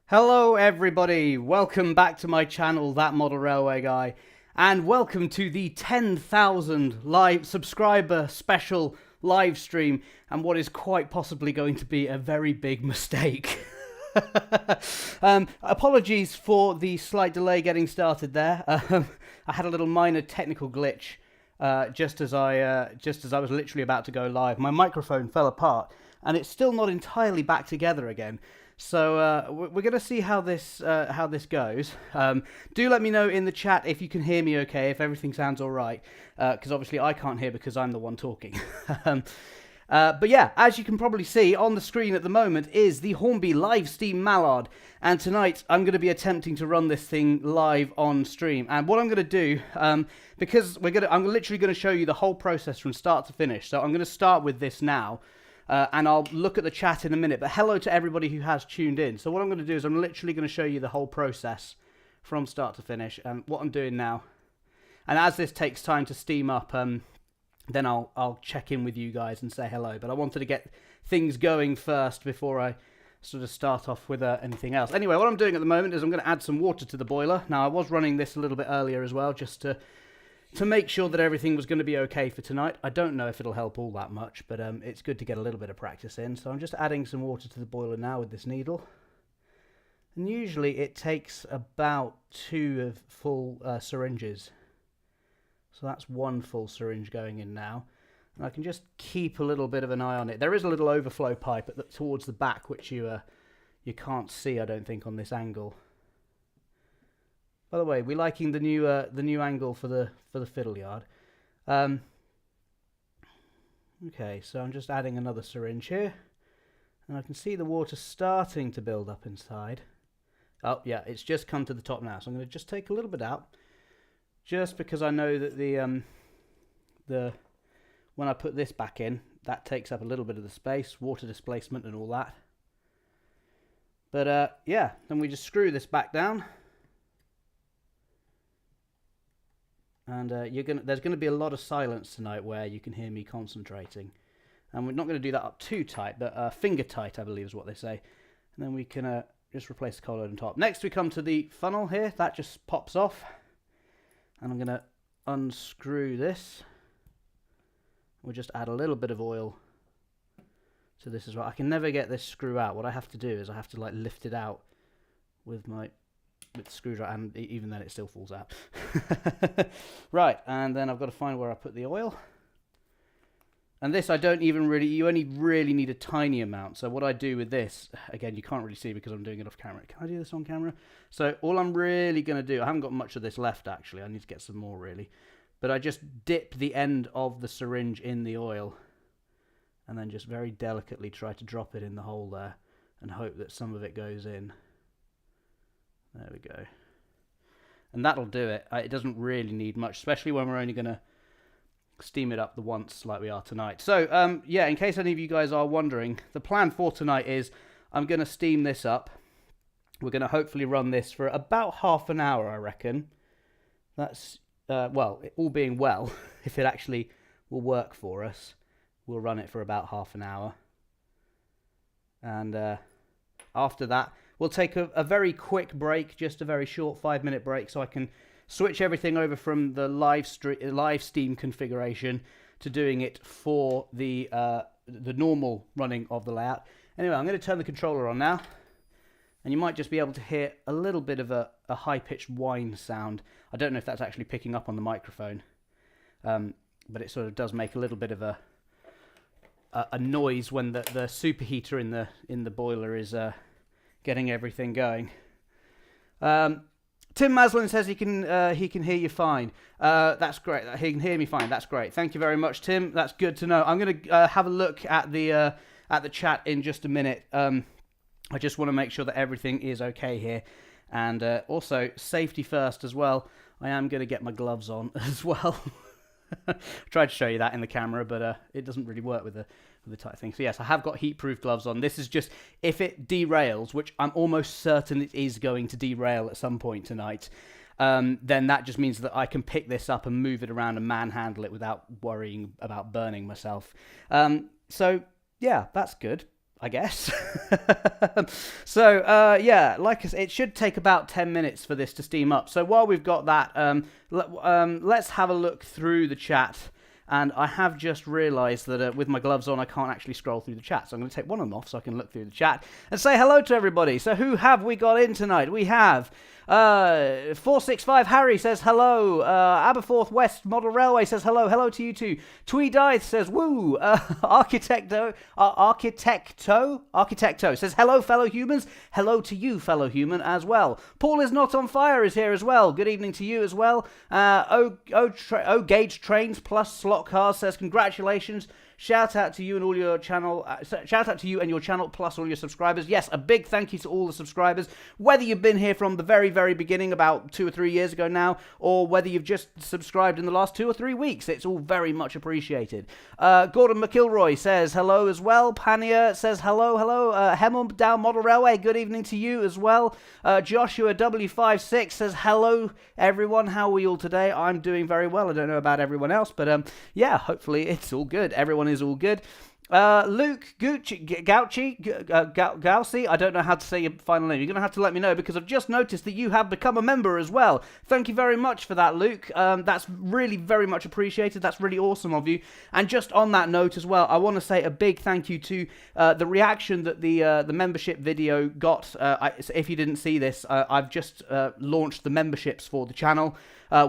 Hello everybody, welcome back to my channel, That Model Railway Guy, and welcome to the 10,000 live subscriber special live stream, and what is quite possibly going to be a very big mistake. Apologies for the slight delay getting started there. I had a little minor technical glitch just as I was literally about to go live. My microphone fell apart, and it's still not entirely back together again. So we're going to see how this goes. Do let me know in the chat if you can hear me okay, if everything sounds all right, because obviously I can't hear because I'm the one talking. But yeah, as you can probably see on the screen at the moment is the Hornby live Steam Mallard, and tonight I'm going to be attempting to run this thing live on stream. And what I'm going to do, because I'm literally going to show you the whole process from start to finish. So I'm going to start with this now. And I'll look at the chat in a minute, but hello to everybody who has tuned in. So what I'm going to do is I'm literally going to show you the whole process from start to finish, and what I'm doing now. And as this takes time to steam up, then I'll check in with you guys and say hello. But I wanted to get things going first before I sort of start off with anything else. Anyway, what I'm doing at the moment is I'm going to add some water to the boiler. Now, I was running this a little bit earlier as well, just to make sure that everything was going to be okay for tonight. I don't know if it'll help all that much, but it's good to get a little bit of practice in. So I'm just adding some water to the boiler now with this needle. And usually it takes about 2 full syringes. So that's 1 full syringe going in now. And I can just keep a little bit of an eye on it. There is a little overflow pipe towards the back, which you can't see, I don't think, on this angle. By the way, we're liking the new angle for the fiddle yard. Okay, so I'm just adding another syringe here, and I can see the water starting to build up inside. Oh yeah, it's just come to the top now. So I'm going to just take a little bit out, just because I know that when I put this back in, that takes up a little bit of the space, water displacement and all that. But yeah, then we just screw this back down. And there's going to be a lot of silence tonight where you can hear me concentrating. And we're not going to do that up too tight, but finger tight, I believe is what they say. And then we can just replace the coal load on top. Next we come to the funnel here. That just pops off. And I'm going to unscrew this. We'll just add a little bit of oil to this as well. I can never get this screw out. What I have to do is I have to like lift it out with the screwdriver, and even then it still falls out. Right, and then I've got to find where I put the oil. And this you only really need a tiny amount. So what I do with this, again, you can't really see because I'm doing it off camera. Can I do this on camera? So all I'm really going to do, I haven't got much of this left actually, I need to get some more really. But I just dip the end of the syringe in the oil, and then just very delicately try to drop it in the hole there, and hope that some of it goes in. There we go. And that'll do it. It doesn't really need much, especially when we're only going to steam it up the once like we are tonight. So, yeah, in case any of you guys are wondering, the plan for tonight is I'm going to steam this up. We're going to hopefully run this for about half an hour, I reckon. That's, well, all being well, if it actually will work for us, we'll run it for about half an hour. And after that, we'll take a very quick break, just a very short 5-minute break, so I can switch everything over from the live Steam configuration to doing it for the normal running of the layout. Anyway, I'm going to turn the controller on now, and you might just be able to hear a little bit of a high-pitched whine sound. I don't know if that's actually picking up on the microphone, but it sort of does make a little bit of a noise when the superheater in the boiler is getting everything going. Tim Maslin says he can hear you fine. That's great. He can hear me fine. That's great. Thank you very much, Tim. That's good to know. I'm going to have a look at the chat in just a minute. I just want to make sure that everything is okay here, and also safety first as well. I am going to get my gloves on as well. I tried to show you that in the camera, but it doesn't really work with the tight thing. So yes, I have got heat-proof gloves on. This is just, if it derails, which I'm almost certain it is going to derail at some point tonight, then that just means that I can pick this up and move it around and manhandle it without worrying about burning myself. So yeah, that's good. I guess. So, yeah, like I said, it should take about 10 minutes for this to steam up. So while we've got that, let's have a look through the chat. And I have just realised that with my gloves on, I can't actually scroll through the chat. So I'm going to take one of them off so I can look through the chat and say hello to everybody. So who have we got in tonight? We have 465 Harry says hello. Aberforth West Model Railway says hello. Hello to you too. Tweedythe says woo. Architecto says hello, fellow humans. Hello to you, fellow human, as well. Paul is not on fire is here as well. Good evening to you as well. Gauge Trains plus Slot Cars says congratulations. Shout out to you and all your channel. Shout out to you and your channel, plus all your subscribers. Yes, a big thank you to all the subscribers. Whether you've been here from the very, very beginning, about 2 or 3 years ago now, or whether you've just subscribed in the last 2 or 3 weeks, it's all very much appreciated. Gordon McIlroy says hello as well. Pania says hello. Hemel Down Model Railway, good evening to you as well. Joshua W56 says hello, everyone. How are we all today? I'm doing very well. I don't know about everyone else, but yeah, hopefully it's all good. Everyone is all good. Luke Gauci, I don't know how to say your final name. You're going to have to let me know, because I've just noticed that you have become a member as well. Thank you very much for that, Luke. That's really very much appreciated. That's really awesome of you. And just on that note as well, I want to say a big thank you to the reaction that the membership video got. If you didn't see this, I've just launched the memberships for the channel.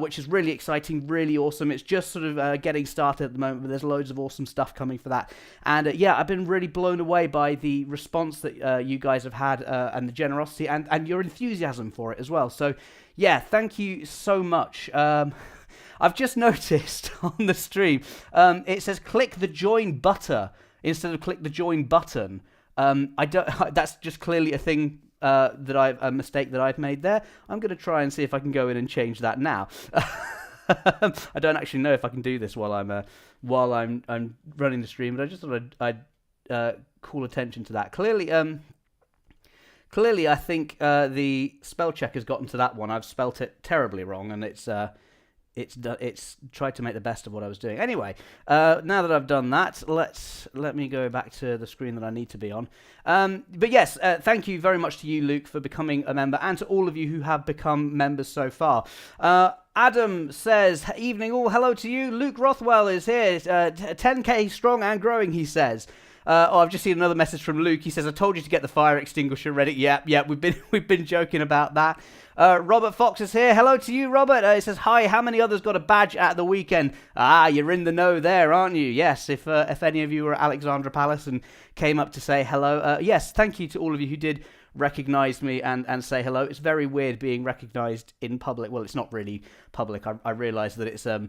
Which is really exciting, really awesome. It's just sort of getting started at the moment, but there's loads of awesome stuff coming for that. And yeah, I've been really blown away by the response that you guys have had, and the generosity and your enthusiasm for it as well. So yeah, thank you so much. I've just noticed on the stream, it says click the join button instead of click the join button. That's just clearly a thing. A mistake that I've made there. I'm going to try and see if I can go in and change that now. I don't actually know if I can do this while I'm running the stream, but I just thought I'd call attention to that. Clearly, I think the spell check has gotten to that one. I've spelt it terribly wrong, and it's tried to make the best of what I was doing. Anyway, now that I've done that, let me go back to the screen that I need to be on. But yes, thank you very much to you, Luke, for becoming a member, and to all of you who have become members so far. Adam says, evening all, hello to you. Luke Rothwell is here, 10k strong and growing, he says. I've just seen another message from Luke. He says, I told you to get the fire extinguisher ready. Yeah, we've been joking about that. Robert Fox is here. Hello to you, Robert. He says, hi, how many others got a badge at the weekend? You're in the know there, aren't you? Yes, if any of you were at Alexandra Palace and came up to say hello. Yes, thank you to all of you who did recognize me and say hello. It's very weird being recognized in public. Well, it's not really public. I realize that it's a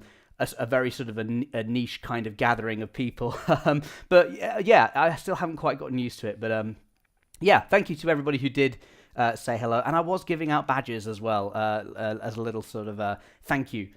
very sort of a niche kind of gathering of people. But yeah, I still haven't quite gotten used to it. But yeah, thank you to everybody who did say hello. And I was giving out badges as well, as a little sort of thank you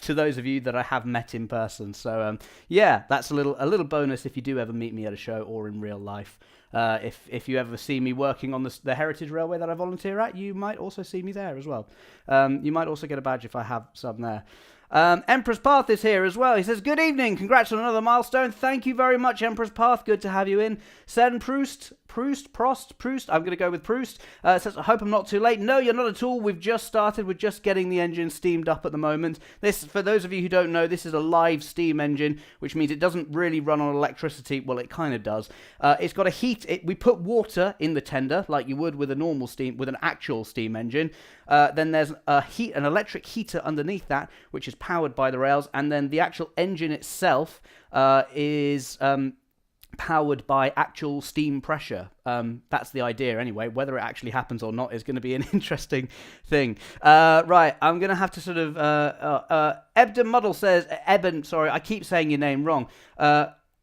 to those of you that I have met in person. So yeah, that's a little bonus if you do ever meet me at a show or in real life. If you ever see me working on the Heritage Railway that I volunteer at, you might also see me there as well. You might also get a badge if I have some there. Emperor's Path is here as well. He says, good evening, congrats on another milestone. Thank you very much, Emperor's Path. Good to have you in. Sen Proust, I'm going to go with Proust. Says, I hope I'm not too late. No, you're not at all. We've just started. We're just getting the engine steamed up at the moment. This, for those of you who don't know, this is a live steam engine, which means it doesn't really run on electricity. Well, it kind of does. It's got a heat. We put water in the tender, like you would with a normal steam, with an actual steam engine. Then there's an electric heater underneath that, which is powered by the rails, and then the actual engine itself is powered by actual steam pressure. That's the idea anyway. Whether it actually happens or not is going to be an interesting thing. Right, I'm going to have to sort of... Ebden Muddle says... sorry, I keep saying your name wrong.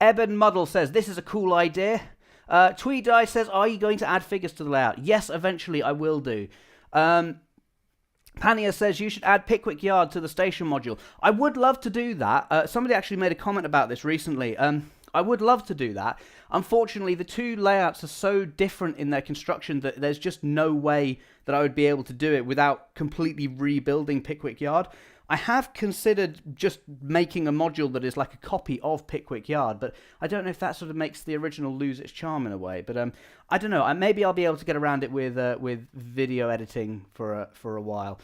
Eben Muddle says, this is a cool idea. Tweedeye says, are you going to add figures to the layout? Yes, eventually I will do. Pania says you should add Pickwick Yard to the station module. I would love to do that. Somebody actually made a comment about this recently. I would love to do that. Unfortunately, the two layouts are so different in their construction that there's just no way that I would be able to do it without completely rebuilding Pickwick Yard. I have considered just making a module that is like a copy of Pickwick Yard, but I don't know if that sort of makes the original lose its charm in a way. But I don't know. Maybe I'll be able to get around it with video editing for a while.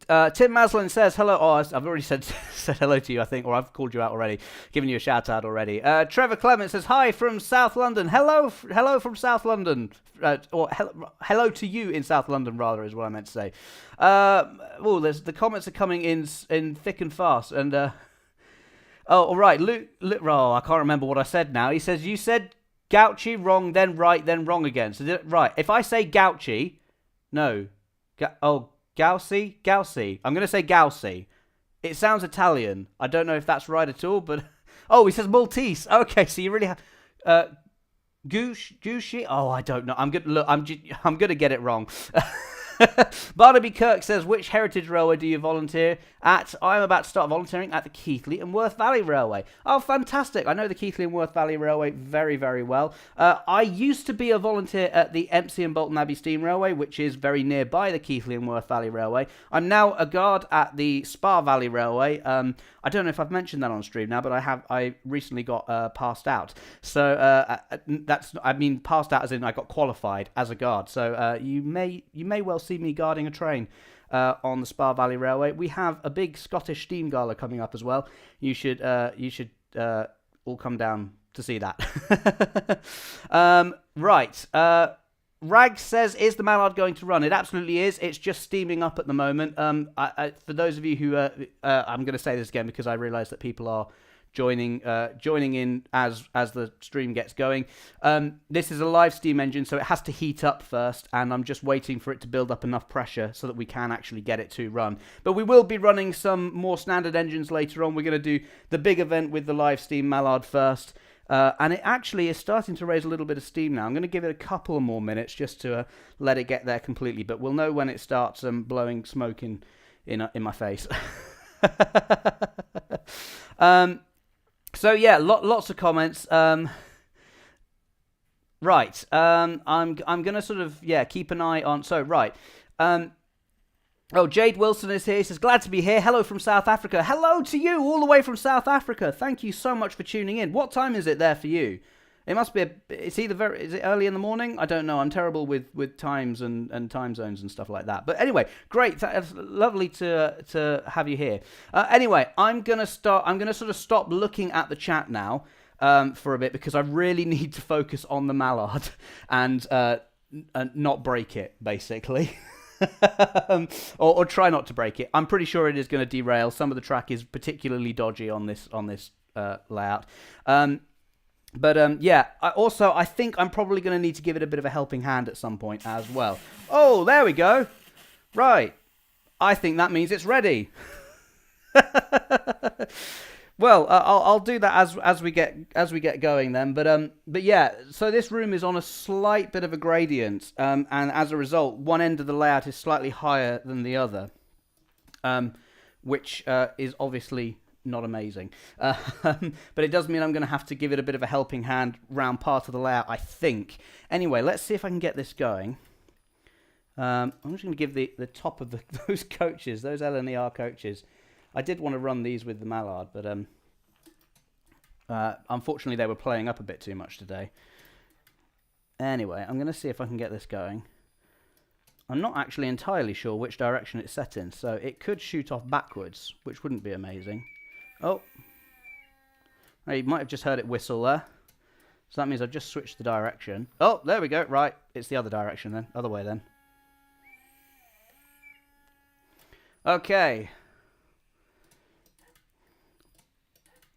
Tim Maslin says hello. Oh, I've already said hello to you, I think, or I've called you out already, given you a shout out already. Trevor Clement says hi from South London. Hello from South London, or hello to you in South London, rather, is what I meant to say. The comments are coming in thick and fast, and oh, all right, Luke. I can't remember what I said now. He says you said gouchy, wrong, then right, then wrong again. So right, if I say gouchy, no, Gaussy? I'm going to say Gaussy. It sounds Italian. I don't know if that's right at all, but... Oh, he says Maltese. Okay, so you really have... Gucci? Oh, I don't know. I'm going to get it wrong. Barnaby Kirk says, which heritage railway do you volunteer at? I'm about to start volunteering at the Keighley and Worth Valley Railway. Oh, fantastic. I know the Keighley and Worth Valley Railway very, very well. I used to be a volunteer at the Empsey and Bolton Abbey Steam Railway, which is very nearby the Keighley and Worth Valley Railway. I'm now a guard at the Spa Valley Railway. I don't know if I've mentioned that on stream now, but I recently got passed out. So passed out as in I got qualified as a guard. So you may well see me guarding a train on the Spa Valley Railway. We have a big Scottish steam gala coming up as well. You should all come down to see that. Right. Rag says, is the Mallard going to run? It absolutely is. It's just steaming up at the moment. For those of you who... I'm going to say this again because I realise that people are joining in as the stream gets going. This is a live steam engine, so it has to heat up first, and I'm just waiting for it to build up enough pressure so that we can actually get it to run. But we will be running some more standard engines later on. We're going to do the big event with the live steam Mallard first. And it actually is starting to raise a little bit of steam now. I'm going to give it a couple more minutes just to let it get there completely, but we'll know when it starts blowing smoke in my face. So yeah, lots of comments. Right, I'm going to sort of keep an eye on. So right. Oh, Jade Wilson is here. He says, glad to be here. Hello from South Africa. Hello to you, all the way from South Africa. Thank you so much for tuning in. What time is it there for you? It must be, is it early in the morning? I don't know. I'm terrible with times and time zones and stuff like that. But anyway, great. It's lovely to have you here. Anyway, I'm going to sort of stop looking at the chat now for a bit because I really need to focus on the Mallard and not break it, basically. or try not to break it. I'm pretty sure it is going to derail. Some of the track is particularly dodgy on this layout. I think I'm probably going to need to give it a bit of a helping hand at some point as well. Oh, there we go. Right. I think that means it's ready. Well, I'll do that as we get going then. But yeah, so this room is on a slight bit of a gradient, and as a result, one end of the layout is slightly higher than the other, which is obviously not amazing. But it does mean I'm going to have to give it a bit of a helping hand round part of the layout, I think. Anyway, let's see if I can get this going. I'm just going to give the top of those coaches, those LNER coaches. I did want to run these with the Mallard, but unfortunately they were playing up a bit too much today. Anyway, I'm going to see if I can get this going. I'm not actually entirely sure which direction it's set in, so it could shoot off backwards, which wouldn't be amazing. Oh. You might have just heard it whistle there. So that means I've just switched the direction. Oh, there we go. Right, it's the other direction then. Other way then. Okay.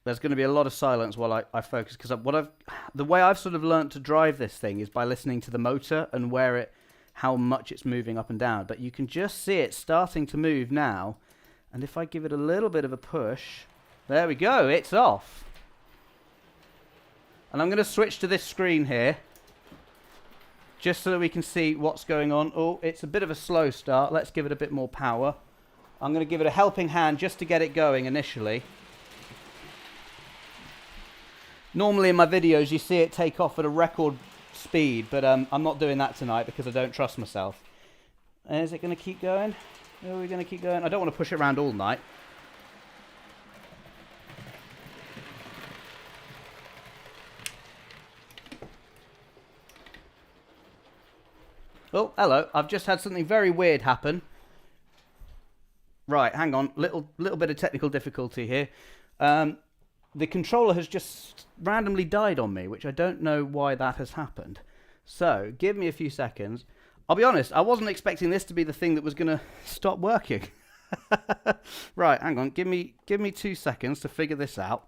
There's going to be a lot of silence while I focus, because the way I've sort of learnt to drive this thing is by listening to the motor and how much it's moving up and down. But you can just see it starting to move now, and if I give it a little bit of a push, there we go, it's off. And I'm going to switch to this screen here, just so that we can see what's going on. Oh, it's a bit of a slow start. Let's give it a bit more power. I'm going to give it a helping hand just to get it going initially. Normally in my videos you see it take off at a record speed, but I'm not doing that tonight because I don't trust myself. Is it going to keep going? Are we going to keep going? I don't want to push it around all night. Oh, hello. I've just had something very weird happen. Right, hang on. Little bit of technical difficulty here. The controller has just randomly died on me, which I don't know why that has happened. So, give me a few seconds. I'll be honest, I wasn't expecting this to be the thing that was going to stop working. Right, hang on. Give me 2 seconds to figure this out.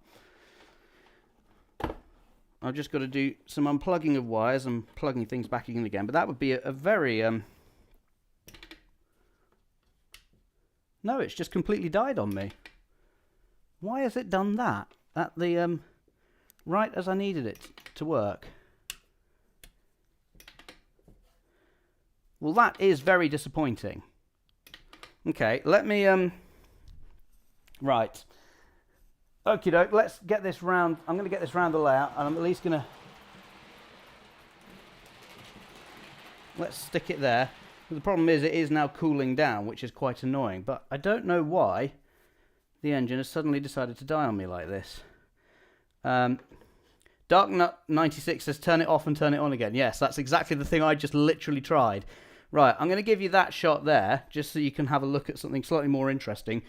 I've just got to do some unplugging of wires and plugging things back in again. But that would be a very... No, it's just completely died on me. Why has it done that? At the... right as I needed it to work. Well, that is very disappointing. Okay, let me... Right. Okie doke, let's get this round. I'm going to get this round the layout, and I'm at least going to... Let's stick it there. The problem is it is now cooling down, which is quite annoying, but I don't know why the engine has suddenly decided to die on me like this. Darknut96 says turn it off and turn it on again. Yes, that's exactly the thing I just literally tried. Right, I'm going to give you that shot there, just so you can have a look at something slightly more interesting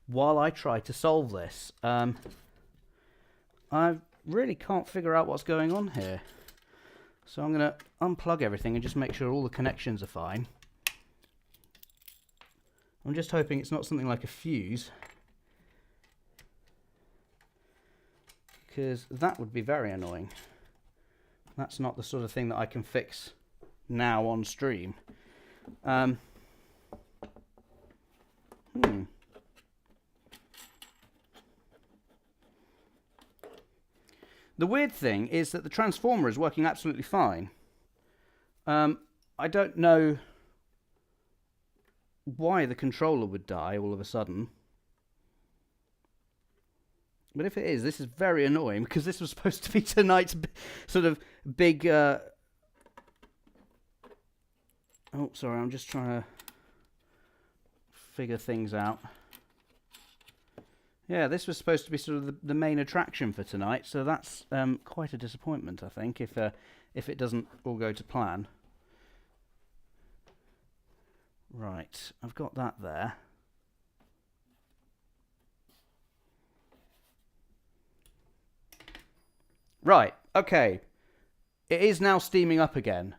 while I try to solve this. I really can't figure out what's going on here. So I'm going to unplug everything and just make sure all the connections are fine. I'm just hoping it's not something like a fuse, because that would be very annoying. That's not the sort of thing that I can fix now on stream. The weird thing is that the transformer is working absolutely fine. I don't know why the controller would die all of a sudden. But if it is, this is very annoying, because this was supposed to be tonight's sort of big... Oh, sorry, I'm just trying to figure things out. Yeah, this was supposed to be sort of the main attraction for tonight, so that's quite a disappointment, I think, if it doesn't all go to plan. Right, I've got that there. Right, okay. It is now steaming up again.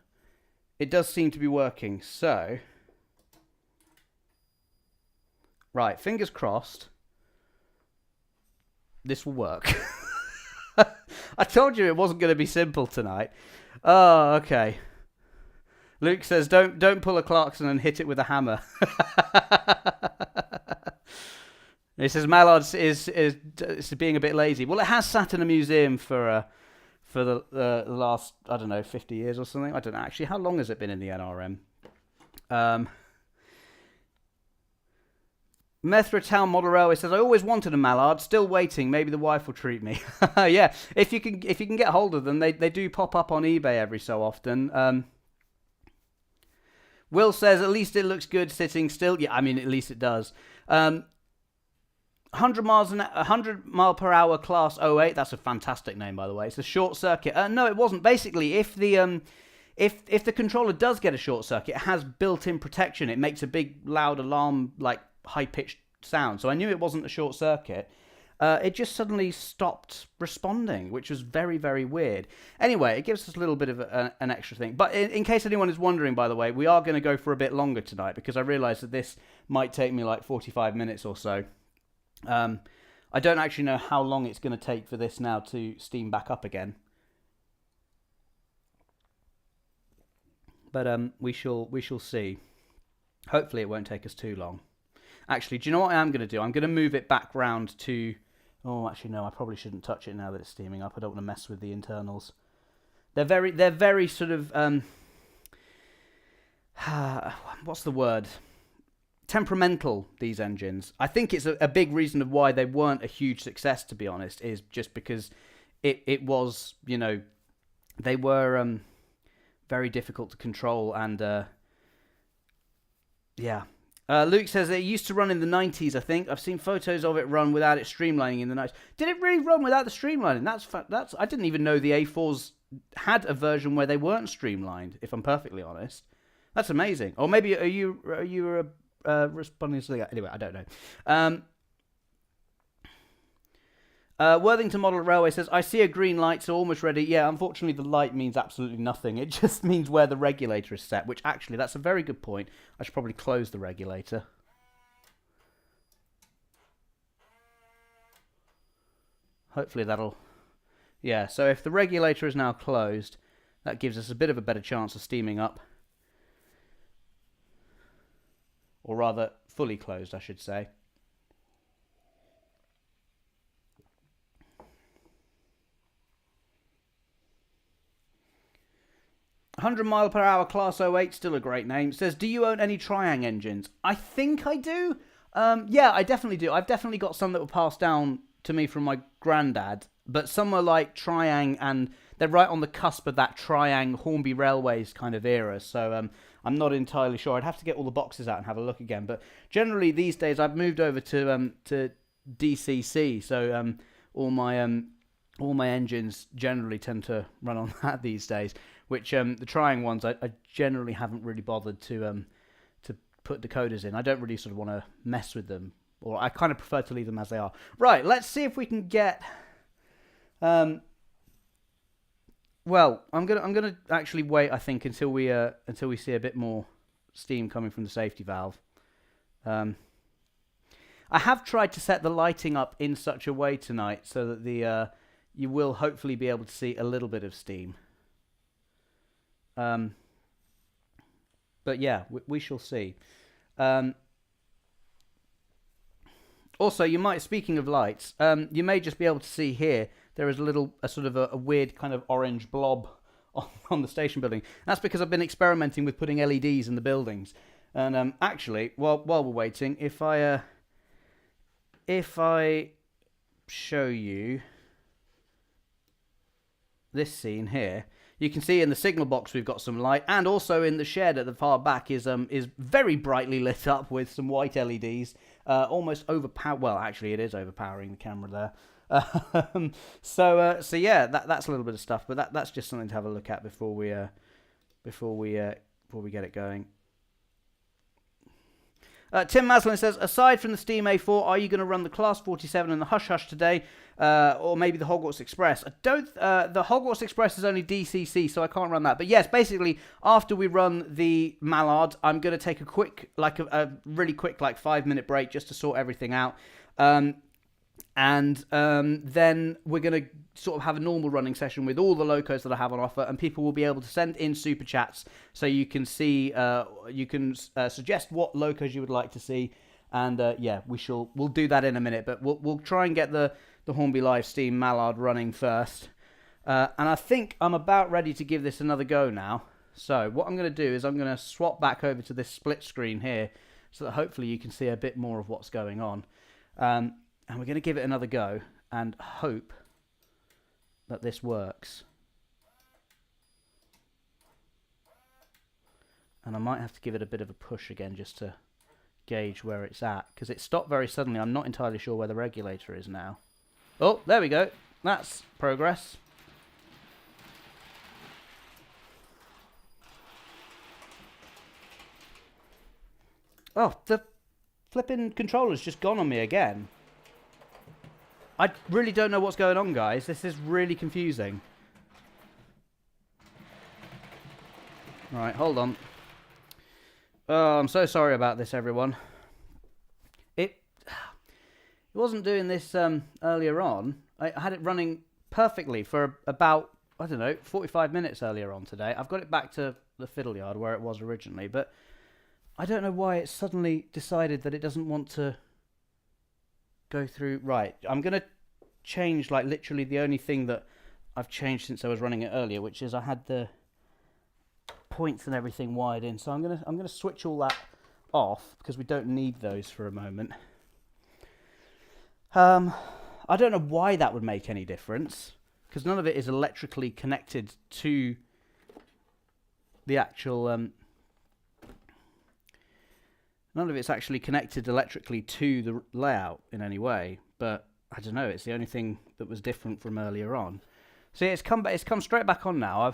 It does seem to be working, so... Right, fingers crossed. This will work. I told you it wasn't going to be simple tonight. Oh, okay. Luke says, don't pull a Clarkson and hit it with a hammer. He says Mallard is being a bit lazy. Well, it has sat in a museum for the last, I don't know, 50 years or something. I don't know, actually. How long has it been in the NRM? Methratal Model Railway says, I always wanted a Mallard, still waiting. Maybe the wife will treat me. Yeah, if you can get hold of them, they do pop up on eBay every so often. Will says, at least it looks good sitting still. Yeah, I mean, at least it does. 100 mile per hour class 08. That's a fantastic name, by the way. It's a short circuit. No, it wasn't. Basically, if the controller does get a short circuit, it has built-in protection. It makes a big, loud alarm, like high-pitched sound. So I knew it wasn't a short circuit. It just suddenly stopped responding, which was very, very weird. Anyway, it gives us a little bit of an extra thing. But in case anyone is wondering, by the way, we are going to go for a bit longer tonight, because I realise that this might take me like 45 minutes or so. I don't actually know how long it's going to take for this now to steam back up again. But we shall see. Hopefully it won't take us too long. Actually, do you know what I am going to do? I'm going to move it back round to... Oh, actually, no, I probably shouldn't touch it now that it's steaming up. I don't want to mess with the internals. They're very sort of... what's the word? Temperamental, these engines. I think it's a big reason of why they weren't a huge success, to be honest, is just because it was, you know, they were very difficult to control, and yeah, Luke says it used to run in the 90s, I think. I've seen photos of it run without it streamlining in the 90s. Did it really run without the streamlining? That's I didn't even know the A4s had a version where they weren't streamlined, if I'm perfectly honest. That's amazing. Or maybe are you responding to that? Anyway, I don't know. Worthington Model Railway says, I see a green light, so almost ready. Yeah, unfortunately, the light means absolutely nothing. It just means where the regulator is set, which actually, that's a very good point. I should probably close the regulator. Hopefully that'll... Yeah, so if the regulator is now closed, that gives us a bit of a better chance of steaming up. Or rather, fully closed, I should say. 100 mph Class 08, still a great name. Says, do you own any Triang engines? I think I do. Yeah, I definitely do. I've definitely got some that were passed down to me from my granddad. But some are like Triang, and they're right on the cusp of that Triang Hornby Railways kind of era. So I'm not entirely sure. I'd have to get all the boxes out and have a look again. But generally these days I've moved over to DCC. So all my engines generally tend to run on that these days. Which the Triang ones, I generally haven't really bothered to put decoders in. I don't really sort of want to mess with them, or I kind of prefer to leave them as they are. Right, let's see if we can get. Well, I'm gonna actually wait. I think until we see a bit more steam coming from the safety valve. I have tried to set the lighting up in such a way tonight so that the you will hopefully be able to see a little bit of steam. But yeah, we shall see. Also, you might, speaking of lights, you may just be able to see here, there is a sort of a weird kind of orange blob on the station building. That's because I've been experimenting with putting LEDs in the buildings. And actually, while we're waiting, if I show you this scene here, you can see in the signal box we've got some light, and also in the shed at the far back is very brightly lit up with some white LEDs, almost overpower. Well, actually, it is overpowering the camera there. So yeah, that's a little bit of stuff, but that's just something to have a look at before we get it going. Tim Maslin says, aside from the Steam A4, are you going to run the Class 47 and the Hush Hush today, or maybe the Hogwarts Express? I don't. The Hogwarts Express is only DCC, so I can't run that. But yes, basically, after we run the Mallard, I'm going to take a quick, a really quick, 5-minute break just to sort everything out. And then we're going to sort of have a normal running session with all the locos that I have on offer, and people will be able to send in super chats so you can see, suggest what locos you would like to see, and yeah, we'll do that in a minute, but we'll try and get the Hornby Live Steam Mallard running first, and I think I'm about ready to give this another go now. So what I'm going to do is I'm going to swap back over to this split screen here, so that hopefully you can see a bit more of what's going on. And we're going to give it another go and hope that this works. And I might have to give it a bit of a push again just to gauge where it's at, because it stopped very suddenly. I'm not entirely sure where the regulator is now. Oh, there we go. That's progress. Oh, the flipping controller's just gone on me again. I really don't know what's going on, guys. This is really confusing. Right, hold on. Oh, I'm so sorry about this, everyone. It wasn't doing this earlier on. I had it running perfectly for about, I don't know, 45 minutes earlier on today. I've got it back to the fiddle yard where it was originally, but I don't know why it suddenly decided that it doesn't want to go through. Right, I'm going to change literally the only thing that I've changed since I was running it earlier, which is I had the points and everything wired in. So I'm going to switch all that off because we don't need those for a moment. I don't know why that would make any difference, because none of it is electrically connected to the actual None of it's actually connected electrically to the layout in any way, but I don't know, it's the only thing that was different from earlier on. See, it's come straight back on now.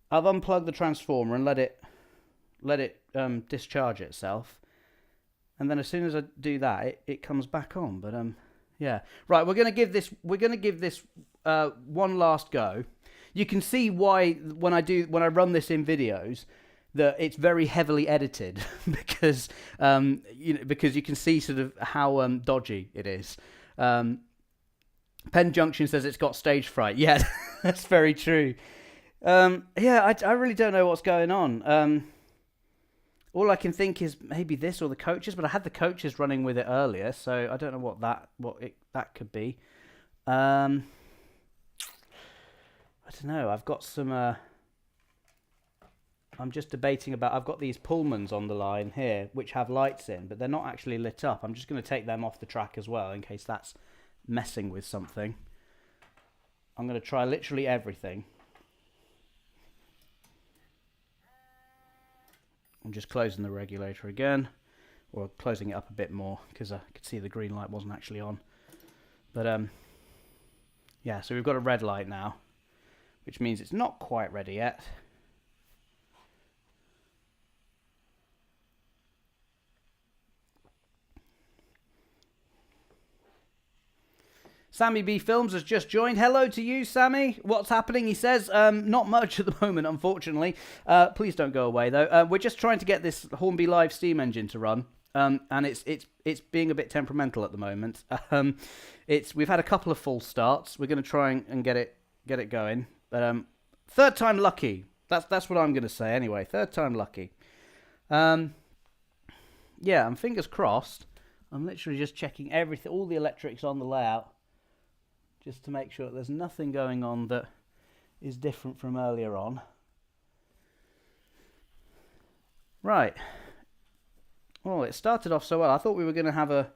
I've unplugged the transformer and let it discharge itself, and then as soon as I do that, it comes back on. But yeah, right. We're gonna give this one last go. You can see why when I run this in videos that it's very heavily edited because because you can see sort of how dodgy it is. Penn Junction says it's got stage fright. Yeah, that's very true. Yeah, I really don't know what's going on. All I can think is maybe this or the coaches, but I had the coaches running with it earlier, so I don't know what that could be. I don't know. I've got some. I'm just debating about. I've got these Pullmans on the line here, which have lights in, but they're not actually lit up. I'm just going to take them off the track as well, in case that's messing with something. I'm going to try literally everything. I'm just closing the regulator again, or closing it up a bit more because I could see the green light wasn't actually on. But yeah, so we've got a red light now, which means it's not quite ready yet. Sammy B Films has just joined. Hello to you, Sammy. What's happening? He says, not much at the moment, unfortunately. Please don't go away, though. We're just trying to get this Hornby Live steam engine to run, and it's being a bit temperamental at the moment. We've had a couple of false starts. We're going to try and get it going. But third time lucky. That's what I'm going to say anyway. Third time lucky. Yeah, and fingers crossed. I'm literally just checking everything, all the electrics on the layout, just to make sure that there's nothing going on that is different from earlier on. Right. Well, it started off so well. I thought we were going to have a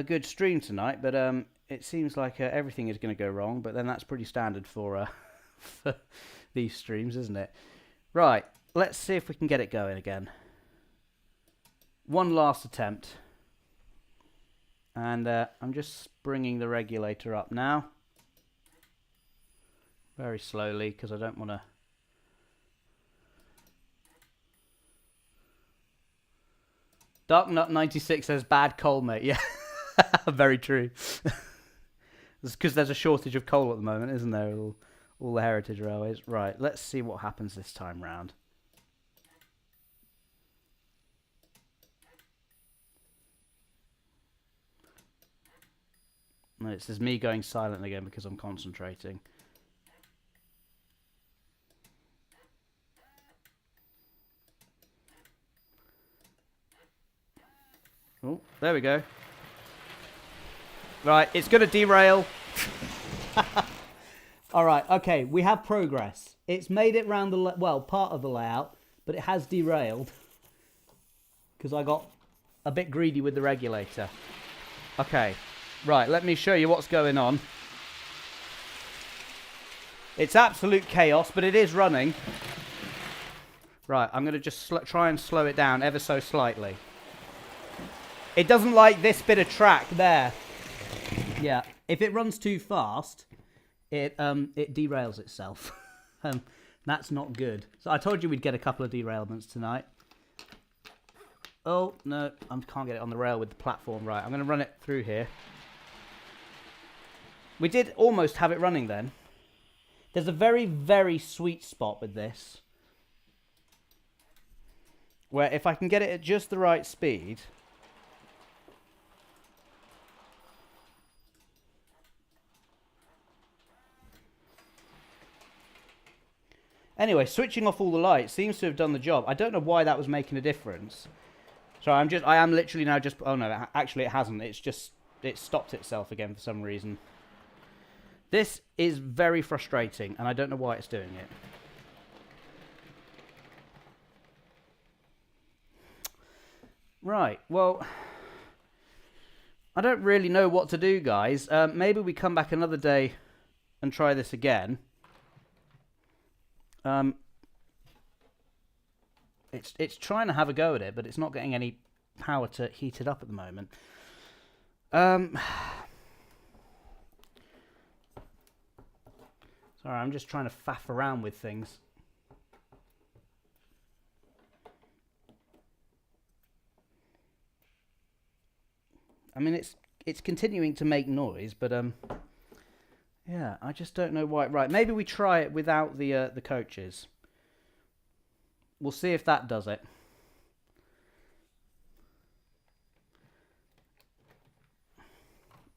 good stream tonight, but it seems like everything is going to go wrong, but then that's pretty standard for these streams, isn't it? Right. Let's see if we can get it going again. One last attempt. And I'm just bringing the regulator up now. Very slowly, because I don't want to... Darknut96 says, bad coal, mate. Yeah, very true. It's because there's a shortage of coal at the moment, isn't there? All the heritage railways. Right, let's see what happens this time round. No, it says me going silent again because I'm concentrating. Oh, there we go. Right, it's going to derail. All right, okay, we have progress. It's made it round the, part of the layout, but it has derailed because I got a bit greedy with the regulator. Okay. Right, let me show you what's going on. It's absolute chaos, but it is running. Right, I'm going to just try and slow it down ever so slightly. It doesn't like this bit of track there. Yeah, if it runs too fast, it derails itself. That's not good. So I told you we'd get a couple of derailments tonight. Oh, no, I can't get it on the rail with the platform. Right, I'm going to run it through here. We did almost have it running then. There's a very, very sweet spot with this, where if I can get it at just the right speed, anyway, switching off all the lights seems to have done the job. I don't know why that was making a difference. So I am literally now just, oh no, actually it hasn't. It stopped itself again for some reason. This is very frustrating, and I don't know why it's doing it. Right, well, I don't really know what to do, guys. Maybe we come back another day and try this again. It's trying to have a go at it, but it's not getting any power to heat it up at the moment. Sorry, I'm just trying to faff around with things. I mean, it's continuing to make noise, but yeah, I just don't know why. Right, maybe we try it without the coaches. We'll see if that does it.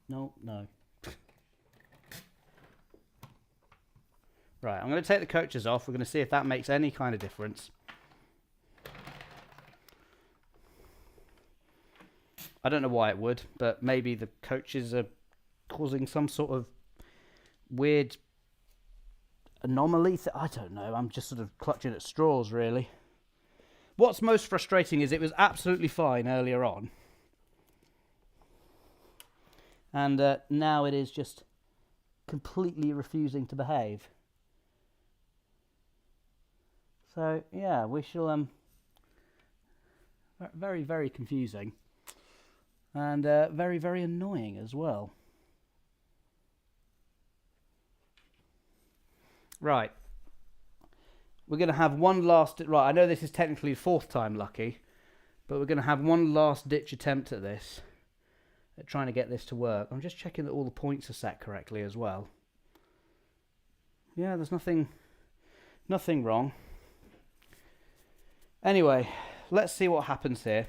No. Right, I'm going to take the coaches off. We're going to see if that makes any kind of difference. I don't know why it would, but maybe the coaches are causing some sort of weird anomaly. I don't know. I'm just sort of clutching at straws, really. What's most frustrating is it was absolutely fine earlier on. And now it is just completely refusing to behave. So, yeah, we shall... very, very confusing. And very, very annoying as well. Right. We're going to have one last... Right, I know this is technically the fourth time lucky, but we're going to have one last ditch attempt at this. At trying to get this to work. I'm just checking that all the points are set correctly as well. Yeah, there's nothing wrong. Anyway, let's see what happens here.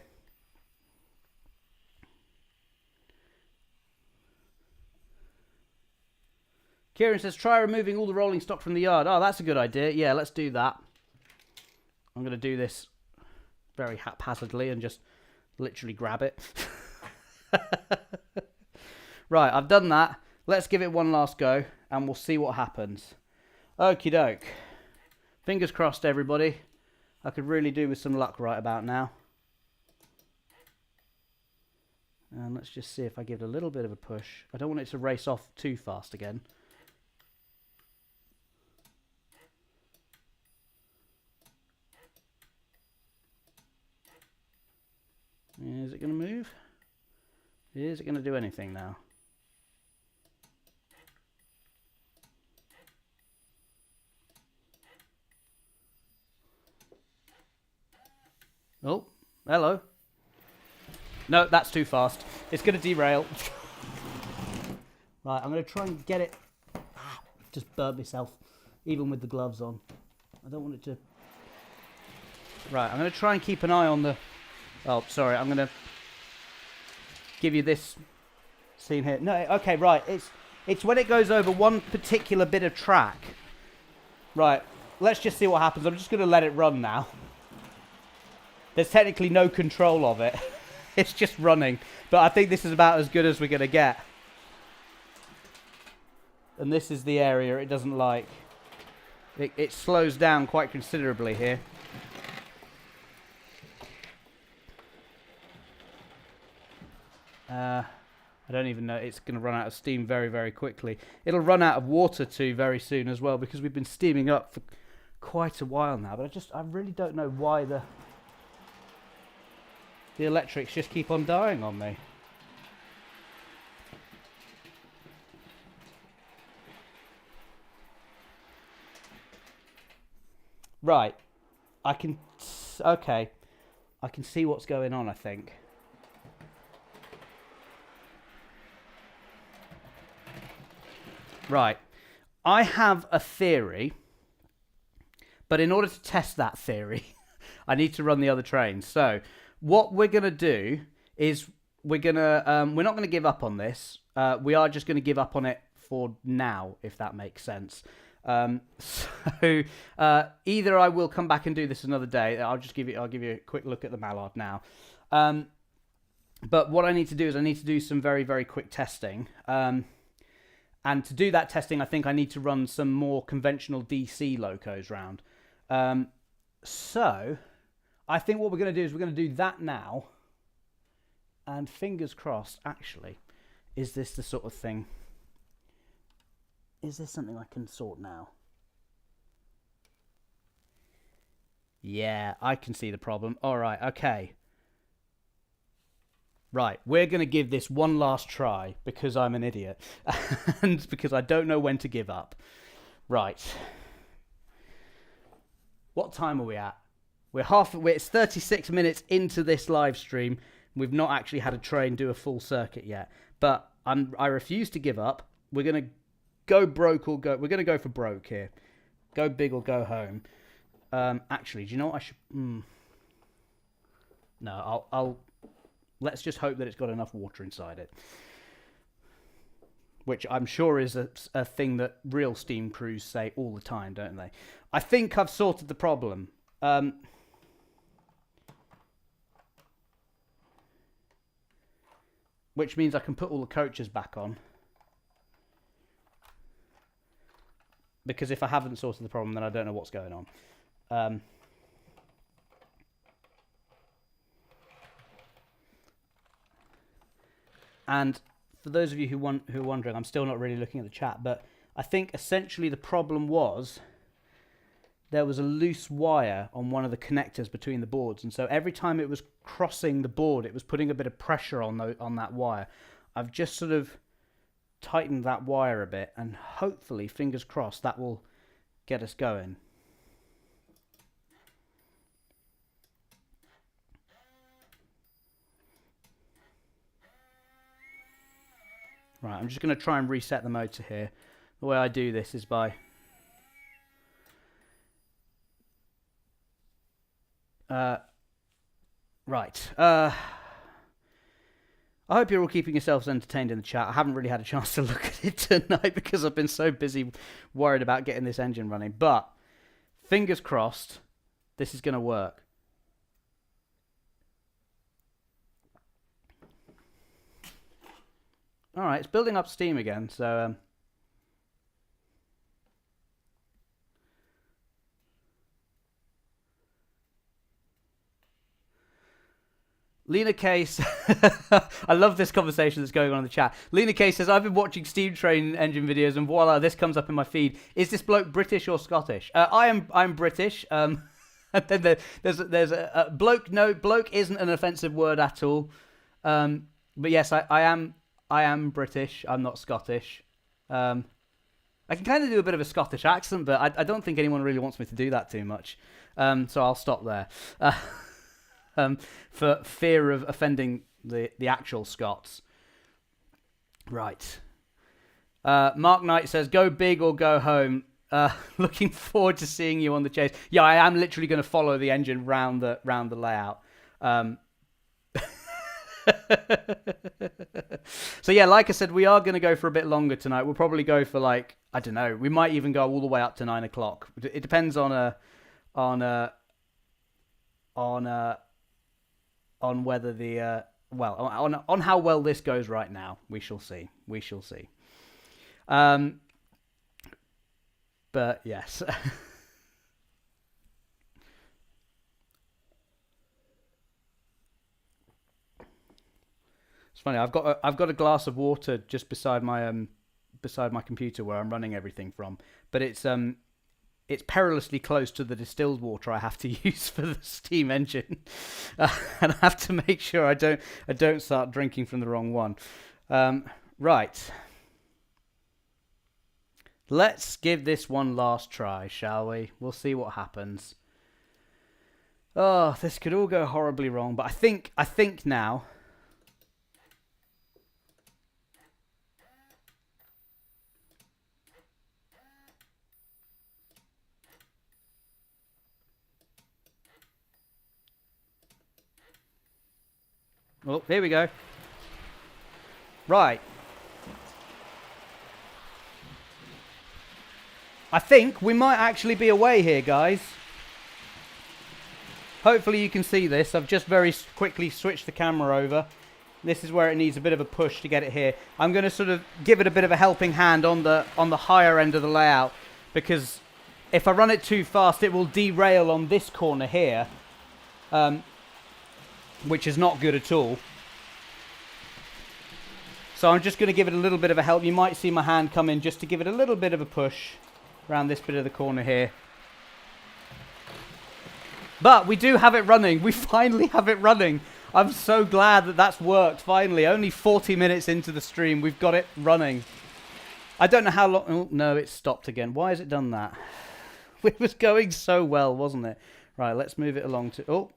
Kieran says, try removing all the rolling stock from the yard. Oh, that's a good idea. Yeah, let's do that. I'm going to do this very haphazardly and just literally grab it. Right, I've done that. Let's give it one last go and we'll see what happens. Okie doke. Fingers crossed, everybody. I could really do with some luck right about now. And let's just see if I give it a little bit of a push. I don't want it to race off too fast again. Is it going to move? Is it going to do anything now? Oh, hello. No, that's too fast. It's going to derail. Right, I'm going to try and get it. Just burnt myself, even with the gloves on. I don't want it to... Right, I'm going to try and keep an eye on the... Oh, sorry, I'm going to give you this scene here. No, okay, right. It's when it goes over one particular bit of track. Right, let's just see what happens. I'm just going to let it run now. There's technically no control of it. It's just running. But I think this is about as good as we're going to get. And this is the area it doesn't like. It slows down quite considerably here. I don't even know. It's going to run out of steam very, very quickly. It'll run out of water too very soon as well, because we've been steaming up for quite a while now. But I really don't know why the electrics just keep on dying on me. Right. Okay. I can see what's going on, I think. Right. I have a theory, but in order to test that theory, I need to run the other trains. So what we're going to do is we're not going to give up on this. We are just going to give up on it for now, if that makes sense. So either I will come back and do this another day. I'll give you a quick look at the Mallard now. But what I need to do is I need to do some very, very quick testing. And to do that testing, I think I need to run some more conventional DC locos round. So I think what we're going to do is we're going to do that now. And fingers crossed, actually, is this the sort of thing? Is this something I can sort now? Yeah, I can see the problem. All right, okay. Right, we're going to give this one last try because I'm an idiot and because I don't know when to give up. Right. What time are we at? It's 36 minutes into this live stream. We've not actually had a train do a full circuit yet, but I refuse to give up. We're going to go broke or go. We're going to go for broke here. Go big or go home. Actually, do you know what I should? No, I'll. Let's just hope that it's got enough water inside it, which I'm sure is a thing that real steam crews say all the time, don't they? I think I've sorted the problem. Which means I can put all the coaches back on. Because if I haven't sorted the problem, then I don't know what's going on. And for those of you who are wondering, I'm still not really looking at the chat, but I think essentially the problem was there was a loose wire on one of the connectors between the boards, and so every time it was crossing the board, it was putting a bit of pressure on that wire. I've just sort of tightened that wire a bit, and hopefully, fingers crossed, that will get us going. Right, I'm just going to try and reset the motor here. The way I do this is by... Right. I hope you're all keeping yourselves entertained in the chat. I haven't really had a chance to look at it tonight because I've been so busy worried about getting this engine running. But, fingers crossed, this is going to work. Alright, it's building up steam again, so... Lena Case, I love this conversation that's going on in the chat. Lena Case says, I've been watching steam train engine videos and voila, this comes up in my feed. Is this bloke British or Scottish? I'm British. And then there's a bloke. No, bloke isn't an offensive word at all. But yes, I am British. I'm not Scottish. I can kind of do a bit of a Scottish accent, but I don't think anyone really wants me to do that too much. So I'll stop there. For fear of offending the actual Scots. Right. Mark Knight says, go big or go home. Looking forward to seeing you on the chase. Yeah, I am literally going to follow the engine round the layout. So yeah, like I said, we are going to go for a bit longer tonight. We'll probably go for like, I don't know, we might even go all the way up to 9 o'clock. It depends on whether the on how well this goes right now. We shall see. But yes. It's funny. I've got a glass of water just beside my computer where I'm running everything from, but it's perilously close to the distilled water I have to use for the steam engine, and I have to make sure I don't start drinking from the wrong one. Right, let's give this one last try, shall we? We'll see what happens. Oh, this could all go horribly wrong, but I think now. Well, here we go. Right. I think we might actually be away here, guys. Hopefully you can see this. I've just very quickly switched the camera over. This is where it needs a bit of a push to get it here. I'm going to sort of give it a bit of a helping hand on the higher end of the layout, because if I run it too fast, it will derail on this corner here. Which is not good at all. So I'm just going to give it a little bit of a help. You might see my hand come in just to give it a little bit of a push around this bit of the corner here. But we do have it running. We finally have it running. I'm so glad that that's worked, finally. Only 40 minutes into the stream, we've got it running. I don't know how long... Oh, no, it's stopped again. Why has it done that? It was going so well, wasn't it? Right, let's move it along to... Oh,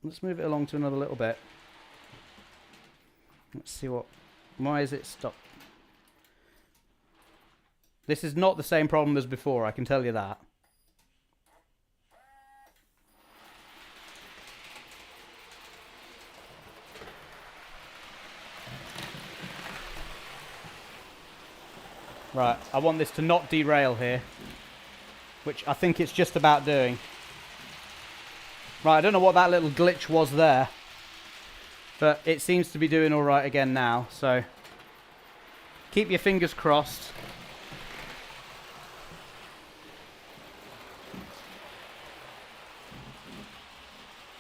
let's move it along to another little bit. Let's see what... Why is it stopped? This is not the same problem as before, I can tell you that. Right, I want this to not derail here, which I think it's just about doing. Right, I don't know what that little glitch was there, but it seems to be doing all right again now, so keep your fingers crossed.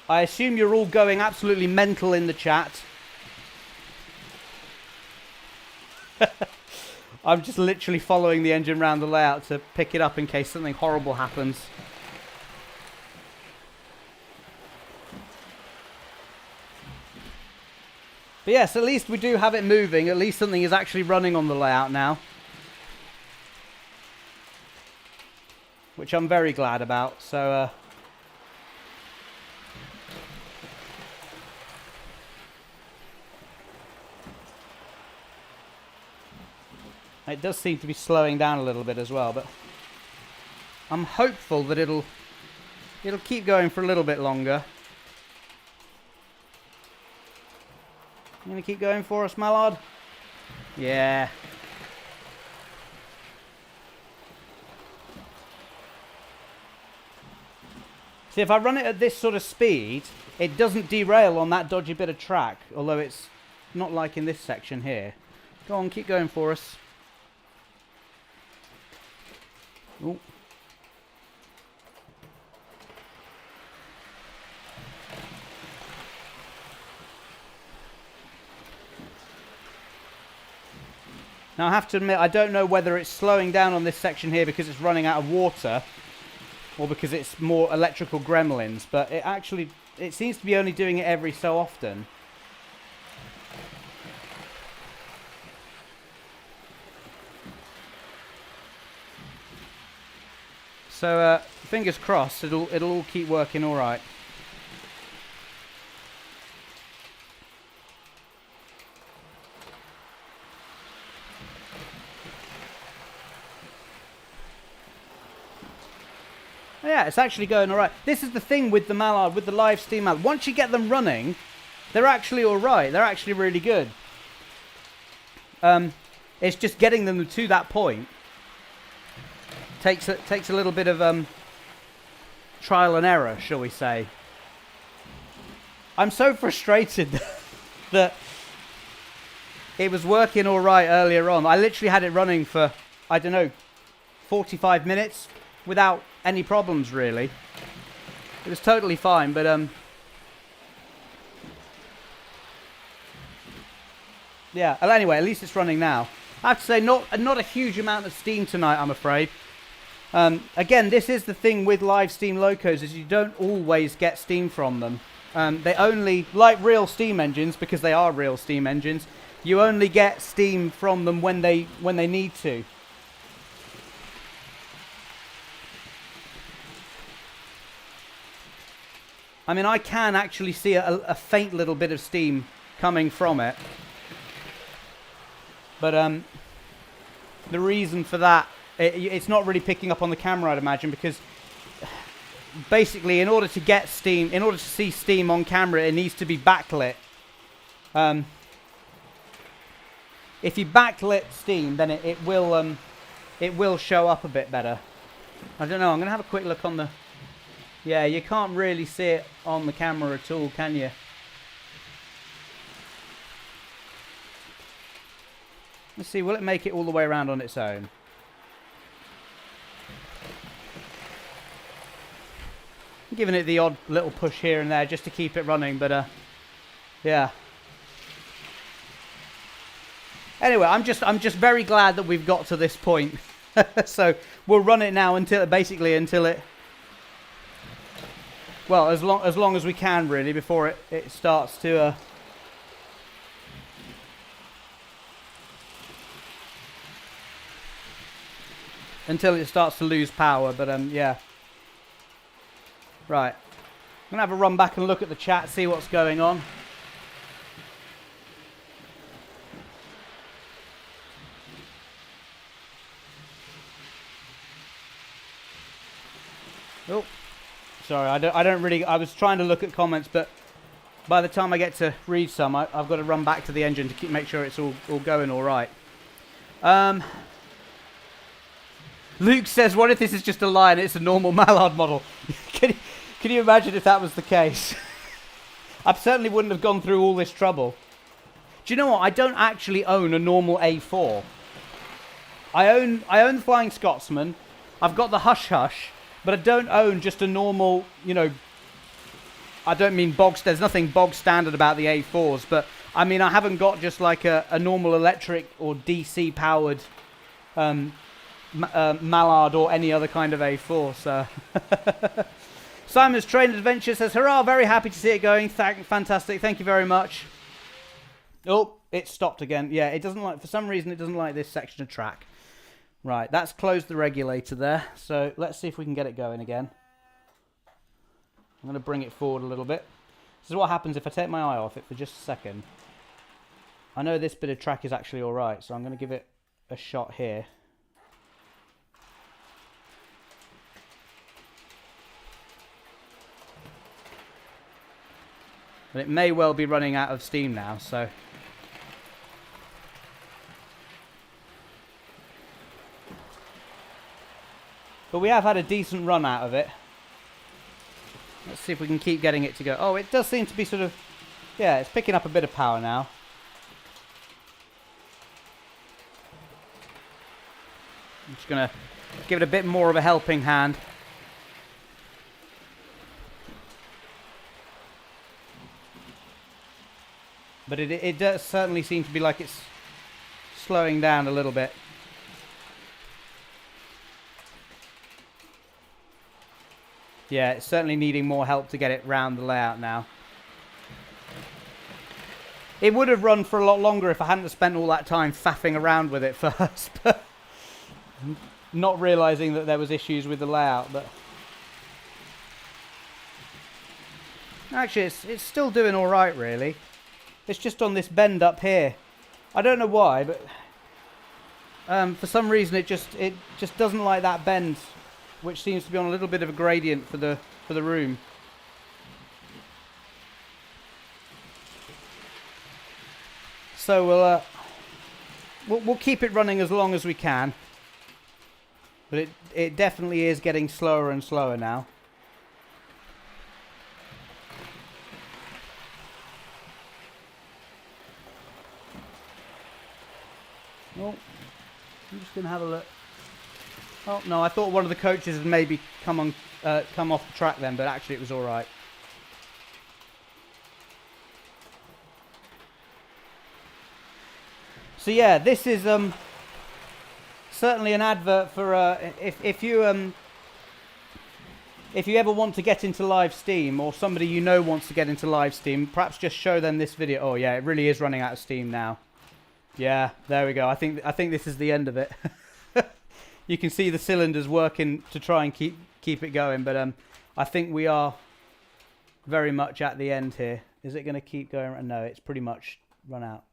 I assume you're all going absolutely mental in the chat. I'm just literally following the engine around the layout to pick it up in case something horrible happens. But yes, at least we do have it moving. At least something is actually running on the layout now. Which I'm very glad about. So, it does seem to be slowing down a little bit as well, but I'm hopeful that it'll keep going for a little bit longer. You gonna keep going for us, Mallard? Yeah. See, if I run it at this sort of speed, it doesn't derail on that dodgy bit of track, although it's not like in this section here. Go on, keep going for us. Ooh. Now I have to admit, I don't know whether it's slowing down on this section here because it's running out of water or because it's more electrical gremlins, but it seems to be only doing it every so often. So fingers crossed, it'll all keep working all right. Yeah, it's actually going all right. This is the thing with the Mallard, with the live steam Mallard. Once you get them running, they're actually all right. They're actually really good. It's just getting them to that point. Takes a little bit of trial and error, shall we say. I'm so frustrated that it was working all right earlier on. I literally had it running for, I don't know, 45 minutes without any problems, really. It was totally fine, but yeah. Well, anyway, at least it's running now. I have to say, not a huge amount of steam tonight, I'm afraid. Again, this is the thing with live steam locos, is you don't always get steam from them. They only, like real steam engines, because they are real steam engines, you only get steam from them when they need to. I mean, I can actually see a faint little bit of steam coming from it. But the reason for that, it's not really picking up on the camera, I'd imagine, because basically in order to get steam, in order to see steam on camera, it needs to be backlit. If you backlit steam, then it will show up a bit better. I don't know, I'm going to have a quick look on the... Yeah, you can't really see it on the camera at all, can you? Let's see, will it make it all the way around on its own? I'm giving it the odd little push here and there just to keep it running, but yeah. Anyway, I'm just very glad that we've got to this point. So we'll run it now until it well, as long as we can, really, before it starts to until it starts to lose power. But yeah, right, I'm gonna have a run back and look at the chat, see what's going on. Oh, sorry, I don't really. I was trying to look at comments, but by the time I get to read some, I've got to run back to the engine to make sure it's all going all right. Luke says, "What if this is just a lie and it's a normal Mallard model?" Can you imagine if that was the case? I certainly wouldn't have gone through all this trouble. Do you know what? I don't actually own a normal A4. I own the Flying Scotsman. I've got the Hush Hush. But I don't own just a normal, you know, I don't mean there's nothing bog standard about the A4s, but I mean, I haven't got just like a normal electric or DC powered Mallard or any other kind of A4, so. Simon's Train Adventure says, hurrah, very happy to see it going, fantastic, thank you very much. Oh, it stopped again. Yeah, it doesn't like, for some reason, it doesn't like this section of track. Right, that's closed the regulator there, so let's see if we can get it going again. I'm going to bring it forward a little bit. This is what happens if I take my eye off it for just a second. I know this bit of track is actually alright, so I'm going to give it a shot here. But it may well be running out of steam now, so... But we have had a decent run out of it. Let's see if we can keep getting it to go. Oh, it does seem to be sort of... Yeah, it's picking up a bit of power now. I'm just going to give it a bit more of a helping hand. But it does certainly seem to be like it's slowing down a little bit. Yeah, it's certainly needing more help to get it round the layout now. It would have run for a lot longer if I hadn't spent all that time faffing around with it first. Not realising that there was issues with the layout, but... Actually, it's still doing alright, really. It's just on this bend up here. I don't know why, but... for some reason it just doesn't like that bend, which seems to be on a little bit of a gradient for the room. So we'll keep it running as long as we can, but it definitely is getting slower and slower now. Oh, I'm just gonna have a look. Oh no, I thought one of the coaches had maybe come off the track then, but actually it was all right. So yeah, this is certainly an advert for if you ever want to get into live Steam, or somebody you know wants to get into live Steam, perhaps just show them this video. Oh yeah, it really is running out of steam now. Yeah, there we go. I think this is the end of it. You can see the cylinders working to try and keep it going, but I think we are very much at the end here. Is it going to keep going? No, it's pretty much run out.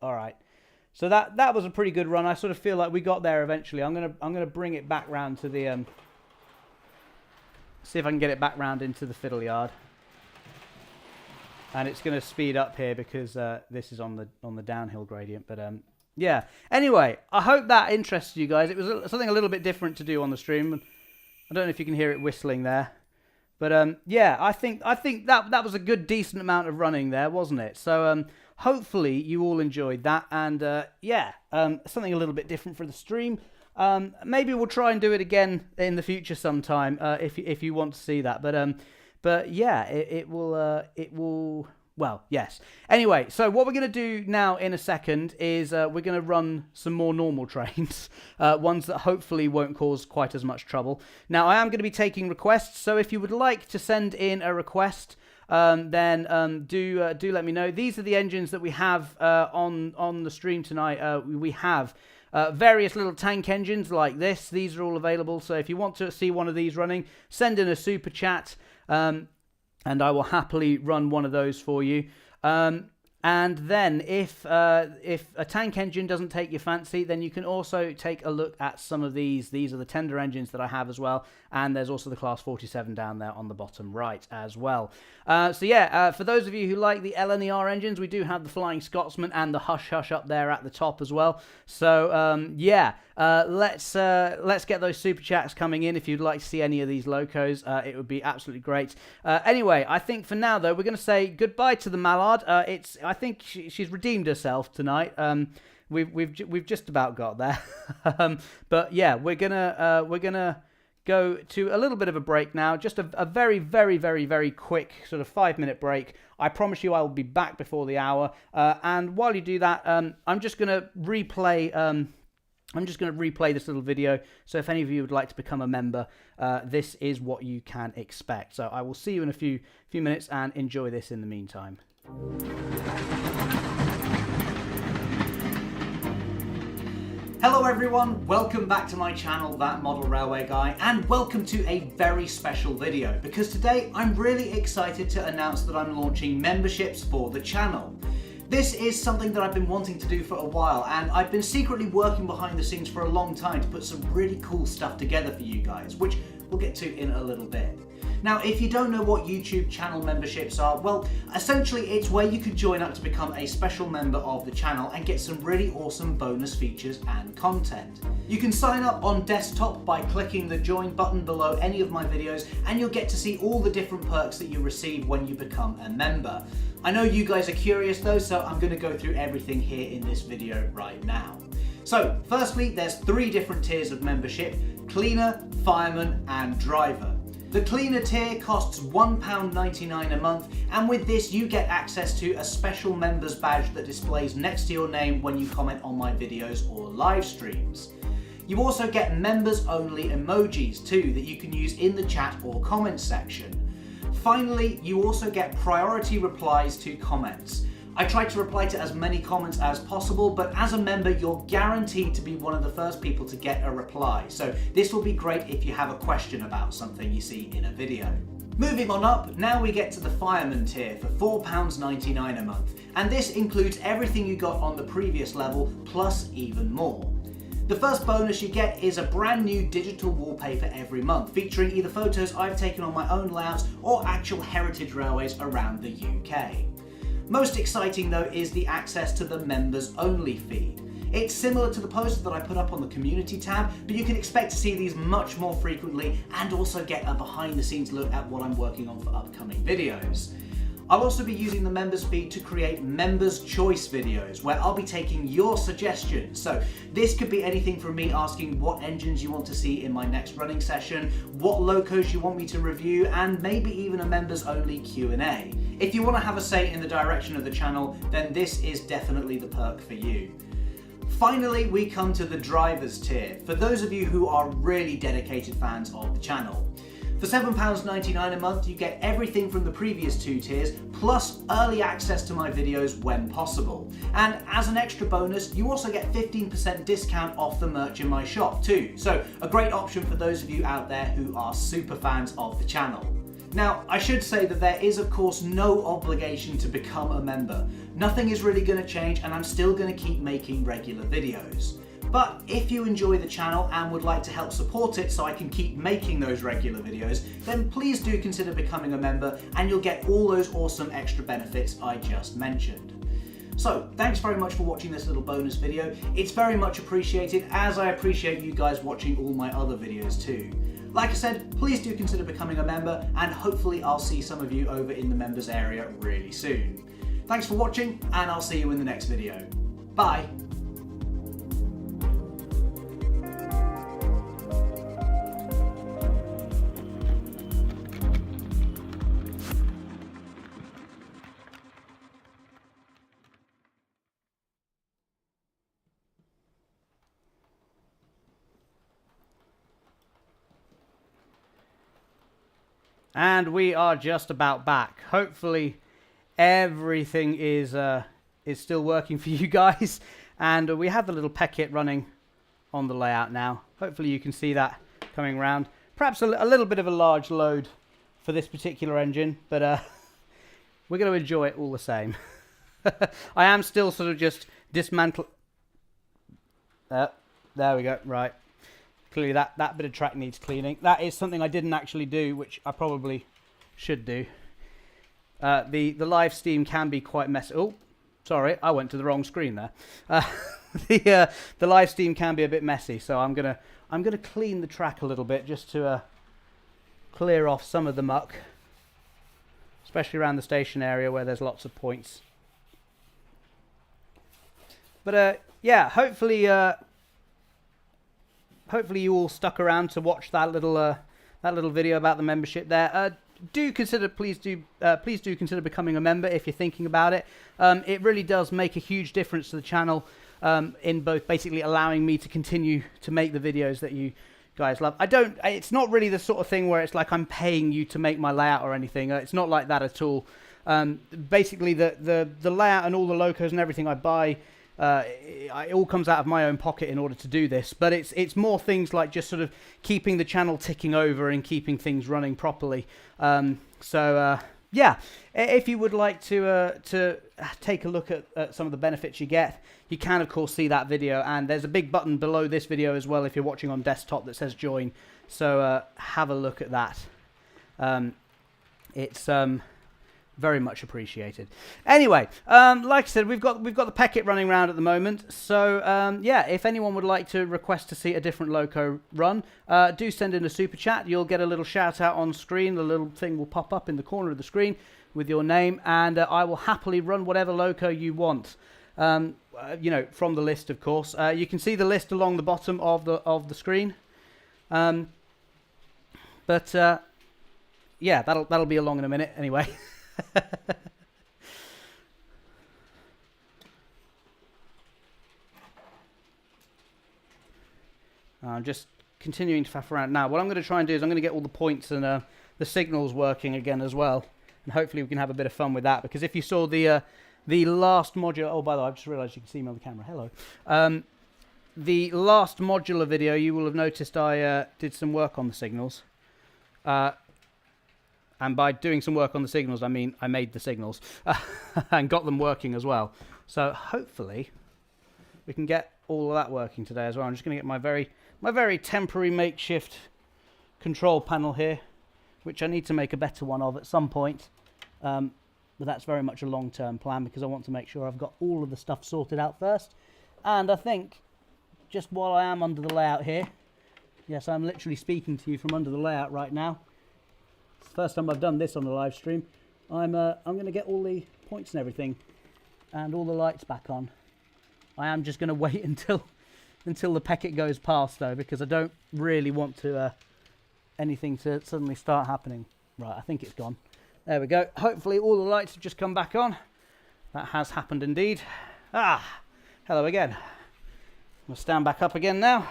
All right. So that was a pretty good run. I sort of feel like we got there eventually. I'm gonna bring it back round to the see if I can get it back round into the fiddle yard. And it's going to speed up here because this is on the downhill gradient. But yeah. Anyway, I hope that interested you guys. It was something a little bit different to do on the stream. I don't know if you can hear it whistling there. But yeah, I think that was a good, decent amount of running there, wasn't it? So hopefully you all enjoyed that. And yeah, something a little bit different for the stream. Maybe we'll try and do it again in the future sometime if you want to see that. But yeah, it will Well, yes. Anyway, so what we're going to do now in a second is we're going to run some more normal trains, ones that hopefully won't cause quite as much trouble. Now, I am going to be taking requests, so if you would like to send in a request, then do let me know. These are the engines that we have on the stream tonight. We have various little tank engines like this. These are all available, so if you want to see one of these running, send in a super chat, and I will happily run one of those for you. And then if a tank engine doesn't take your fancy, then you can also take a look at some of these. These are the tender engines that I have as well. And there's also the Class 47 down there on the bottom right as well. For those of you who like the LNER engines, we do have the Flying Scotsman and the Hush Hush up there at the top as well. So, let's get those super chats coming in if you'd like to see any of these locos. It would be absolutely great. Anyway, I think for now, though, we're going to say goodbye to the Mallard. I think she's redeemed herself tonight. We've just about got there. But yeah, we're gonna go to a little bit of a break now. Just a very, very, very, very quick sort of 5-minute break. I promise you I will be back before the hour. And while you do that, I'm just gonna replay this little video. So if any of you would like to become a member, this is what you can expect. So I will see you in a few minutes, and enjoy this in the meantime. Hello everyone, welcome back to my channel, That Model Railway Guy, and welcome to a very special video, because today I'm really excited to announce that I'm launching memberships for the channel. This is something that I've been wanting to do for a while, and I've been secretly working behind the scenes for a long time to put some really cool stuff together for you guys, which we'll get to in a little bit. Now, if you don't know what YouTube channel memberships are, well, essentially it's where you can join up to become a special member of the channel and get some really awesome bonus features and content. You can sign up on desktop by clicking the join button below any of my videos, and you'll get to see all the different perks that you receive when you become a member. I know you guys are curious though, so I'm going to go through everything here in this video right now. So, firstly, there's 3 different tiers of membership: cleaner, fireman, and driver. The cleaner tier costs £1.99 a month, and with this you get access to a special members badge that displays next to your name when you comment on my videos or live streams. You also get members only emojis too that you can use in the chat or comments section. Finally, you also get priority replies to comments. I try to reply to as many comments as possible, but as a member, you're guaranteed to be one of the first people to get a reply. So this will be great if you have a question about something you see in a video. Moving on up, now we get to the fireman tier for £4.99 a month. And this includes everything you got on the previous level, plus even more. The first bonus you get is a brand new digital wallpaper every month, featuring either photos I've taken on my own layouts or actual heritage railways around the UK. Most exciting though is the access to the members only feed. It's similar to the post that I put up on the community tab, but you can expect to see these much more frequently and also get a behind the scenes look at what I'm working on for upcoming videos. I'll also be using the members feed to create members choice videos where I'll be taking your suggestions. So this could be anything from me asking what engines you want to see in my next running session, what locos you want me to review, and maybe even a members only Q&A. If you want to have a say in the direction of the channel, then this is definitely the perk for you. Finally, we come to the drivers tier, for those of you who are really dedicated fans of the channel. For £7.99 a month, you get everything from the previous 2 tiers, plus early access to my videos when possible. And as an extra bonus, you also get 15% discount off the merch in my shop too. So a great option for those of you out there who are super fans of the channel. Now, I should say that there is of course no obligation to become a member. Nothing is really going to change, and I'm still going to keep making regular videos. But if you enjoy the channel and would like to help support it so I can keep making those regular videos, then please do consider becoming a member, and you'll get all those awesome extra benefits I just mentioned. So, thanks very much for watching this little bonus video. It's very much appreciated, as I appreciate you guys watching all my other videos too. Like I said, please do consider becoming a member, and hopefully I'll see some of you over in the members area really soon. Thanks for watching, and I'll see you in the next video. Bye! And we are just about back. Hopefully everything is still working for you guys. And we have the little Pecket running on the layout now. Hopefully you can see that coming around. Perhaps a little bit of a large load for this particular engine, but we're going to enjoy it all the same. I am still sort of just dismantle. There we go. Right. Clearly that bit of track needs cleaning. That is something I didn't actually do, which I probably should do. The live stream can be quite messy. Oh, sorry, I went to the wrong screen there. The live stream can be a bit messy, so I'm gonna clean the track a little bit just to clear off some of the muck, especially around the station area where there's lots of points. But yeah, hopefully you all stuck around to watch that little video about the membership there. Please do consider becoming a member if you're thinking about it. It really does make a huge difference to the channel, in both basically allowing me to continue to make the videos that you guys love. It's not really the sort of thing where it's like I'm paying you to make my layout or anything. It's not like that at all. Basically the layout and all the locos and everything I buy, it all comes out of my own pocket in order to do this, but it's more things like just sort of keeping the channel ticking over and keeping things running properly. Yeah, if you would like to take a look at some of the benefits you get, you can of course see that video, and there's a big button below this video as well if you're watching on desktop that says join, so have a look at that. It's very much appreciated. Anyway, like I said, we've got the Pecket running around at the moment. So yeah, if anyone would like to request to see a different loco run, do send in a super chat. You'll get a little shout out on screen. The little thing will pop up in the corner of the screen with your name, and I will happily run whatever loco you want. You know, from the list, of course. You can see the list along the bottom of the screen. But yeah, that'll be along in a minute anyway. I'm just continuing to faff around now. What I'm going to try and do is I'm going to get all the points and the signals working again as well, and hopefully we can have a bit of fun with that. Because if you saw the last module, oh, by the way, I've just realised you can see me on the camera. Hello. The last modular video, you will have noticed I did some work on the signals. And by doing some work on the signals, I mean I made the signals and got them working as well. So hopefully we can get all of that working today as well. I'm just going to get my very temporary makeshift control panel here, which I need to make a better one of at some point. But that's very much a long-term plan because I want to make sure I've got all of the stuff sorted out first. And I think just while I am under the layout here, yes, I'm literally speaking to you from under the layout right now. First time I've done this on the live stream. I'm going to get all the points and everything and all the lights back on. I am just going to wait until the Pecket goes past though, because I don't really want to anything to suddenly start happening. Right, I think it's gone. There we go. Hopefully all the lights have just come back on. That has happened indeed. Ah, hello again. I'll stand back up again now,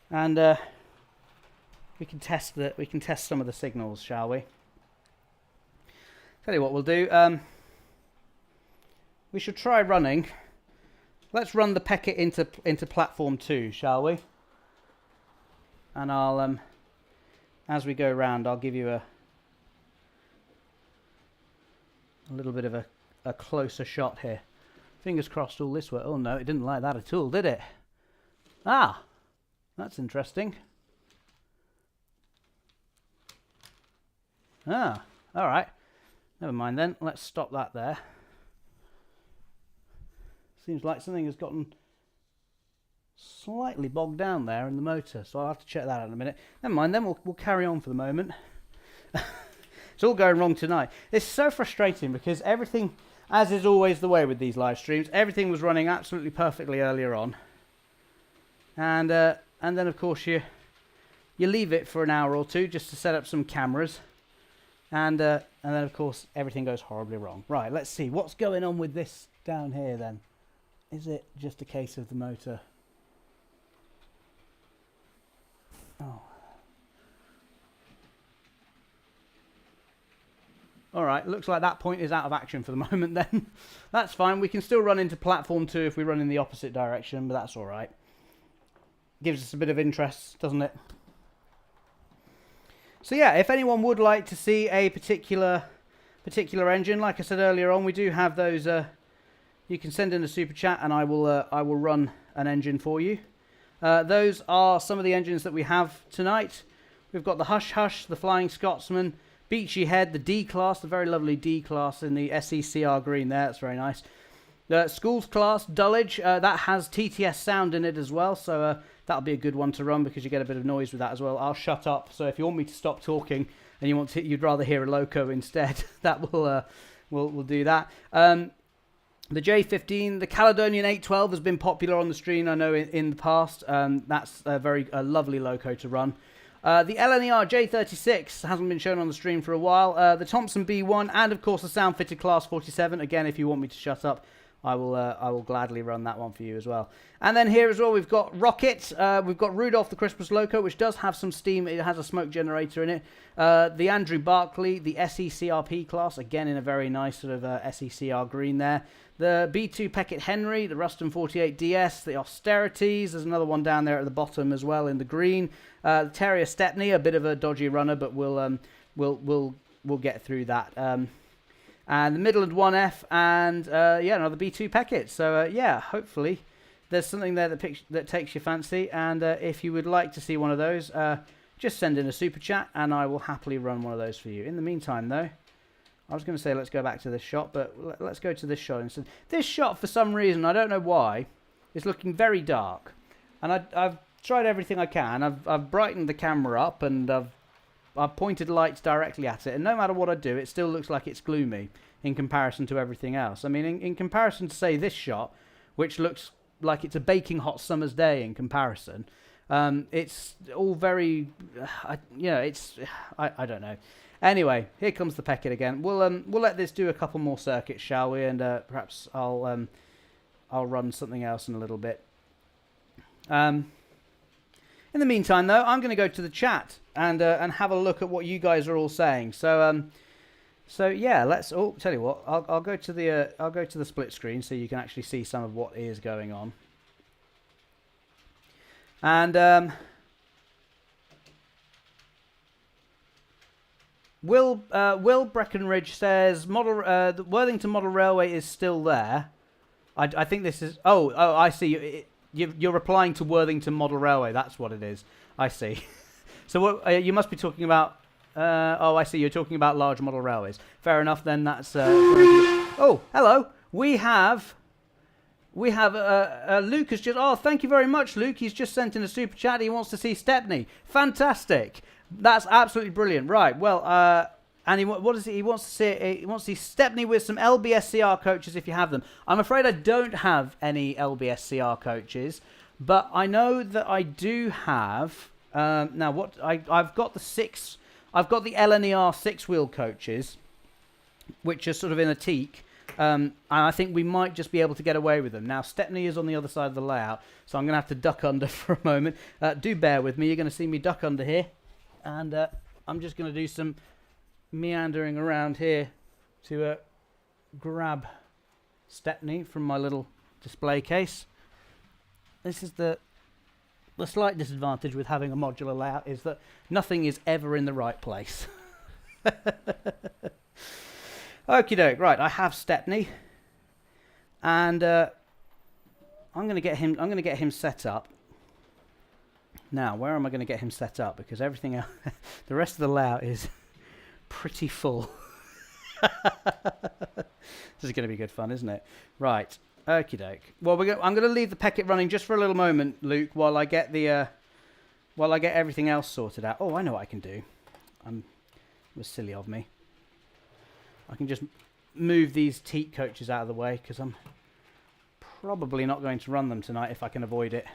and we can test some of the signals, shall we? Tell you what we'll do. We should try running. Let's run the Pecket into platform 2, shall we? And I'll as we go round, I'll give you a little bit of a closer shot here. Fingers crossed all this way. Oh no, it didn't like that at all, did it? Ah, that's interesting. Ah, all right. Never mind then. Let's stop that there. Seems like something has gotten slightly bogged down there in the motor, so I'll have to check that out in a minute. Never mind then. We'll carry on for the moment. It's all going wrong tonight. It's so frustrating because everything, as is always the way with these live streams, everything was running absolutely perfectly earlier on, and then of course you leave it for an hour or two just to set up some cameras. And then, of course, everything goes horribly wrong. Right, let's see. What's going on with this down here, then? Is it just a case of the motor? Oh. All right, looks like that point is out of action for the moment then. That's fine. We can still run into platform 2 if we run in the opposite direction, but that's all right. Gives us a bit of interest, doesn't it? So yeah, if anyone would like to see a particular engine, like I said earlier on, we do have those. You can send in a super chat, and I will run an engine for you. Those are some of the engines that we have tonight. We've got the Hush Hush, the Flying Scotsman, Beachy Head, the D-Class, the very lovely D-Class in the SECR green there. That's very nice. The Schools Class, Dulwich, that has TTS sound in it as well, so that'll be a good one to run because you get a bit of noise with that as well. I'll shut up, so if you want me to stop talking and you'd rather hear a Loco instead, that will do that. The J15, the Caledonian 812 has been popular on the stream, I know, in the past. That's a lovely Loco to run. The LNER J36 hasn't been shown on the stream for a while. The Thompson B1 and, of course, the sound-fitted Class 47. Again, if you want me to shut up, I will gladly run that one for you as well. And then here as well, we've got Rocket. We've got Rudolph the Christmas Loco, which does have some steam. It has a smoke generator in it. The Andrew Barkley, the SECRP class, again in a very nice sort of SECR green there. The B2 Pecket Henry, the Ruston 48 DS, the Austerities. There's another one down there at the bottom as well in the green. The Terrier Stepney, a bit of a dodgy runner, but we'll get through that. And the Midland 1F, and yeah, another B2 Pecket. So yeah, hopefully there's something there that takes your fancy. And if you would like to see one of those, just send in a super chat, and I will happily run one of those for you. In the meantime, though, I was going to say let's go back to this shot, but let's go to this shot instead. This shot, for some reason, I don't know why, is looking very dark, and I've tried everything I can. I've brightened the camera up, and I've pointed lights directly at it, and no matter what I do, it still looks like it's gloomy in comparison to everything else. I mean, in comparison to, say, this shot, which looks like it's a baking hot summer's day in comparison, it's all very, I don't know. Anyway, here comes the Pecket again. We'll let this do a couple more circuits, shall we? And perhaps I'll run something else in a little bit. In the meantime, though, I'm going to go to the chat and have a look at what you guys are all saying. So yeah, let's. Oh, tell you what, I'll go to the split screen so you can actually see some of what is going on. And Will Breckenridge says the Worthington Model Railway is still there. I think this is. Oh, I see. You're replying to Worthington Model Railway. That's what it is. I see. So what you must be talking about. Oh, I see. You're talking about large model railways. Fair enough. Then that's. Oh, hello. We have Luke has just. Oh, thank you very much, Luke. He's just sent in a super chat. He wants to see Stepney. Fantastic. That's absolutely brilliant. Right. Well, and what is it? He wants to see. He wants to see Stepney with some LBSCR coaches if you have them. I'm afraid I don't have any LBSCR coaches, but I know that I do have. Now, what I've got the six. I've got the LNER 6-wheel coaches, which are sort of in a teak. And I think we might just be able to get away with them. Now, Stepney is on the other side of the layout, so I'm going to have to duck under for a moment. Do bear with me. You're going to see me duck under here. And I'm just going to do some meandering around here to grab Stepney from my little display case. This is the slight disadvantage with having a modular layout is that nothing is ever in the right place. Okie doke, right, I have Stepney. And I'm gonna get him set up. Now, where am I gonna get him set up? Because everything else the rest of the layout is pretty full. This is gonna be good fun, isn't it? Right. Okie doke. Well, I'm going to leave the Pecket running just for a little moment, Luke, while I get everything else sorted out. Oh, I know what I can do. It was silly of me. I can just move these teak coaches out of the way because I'm probably not going to run them tonight if I can avoid it.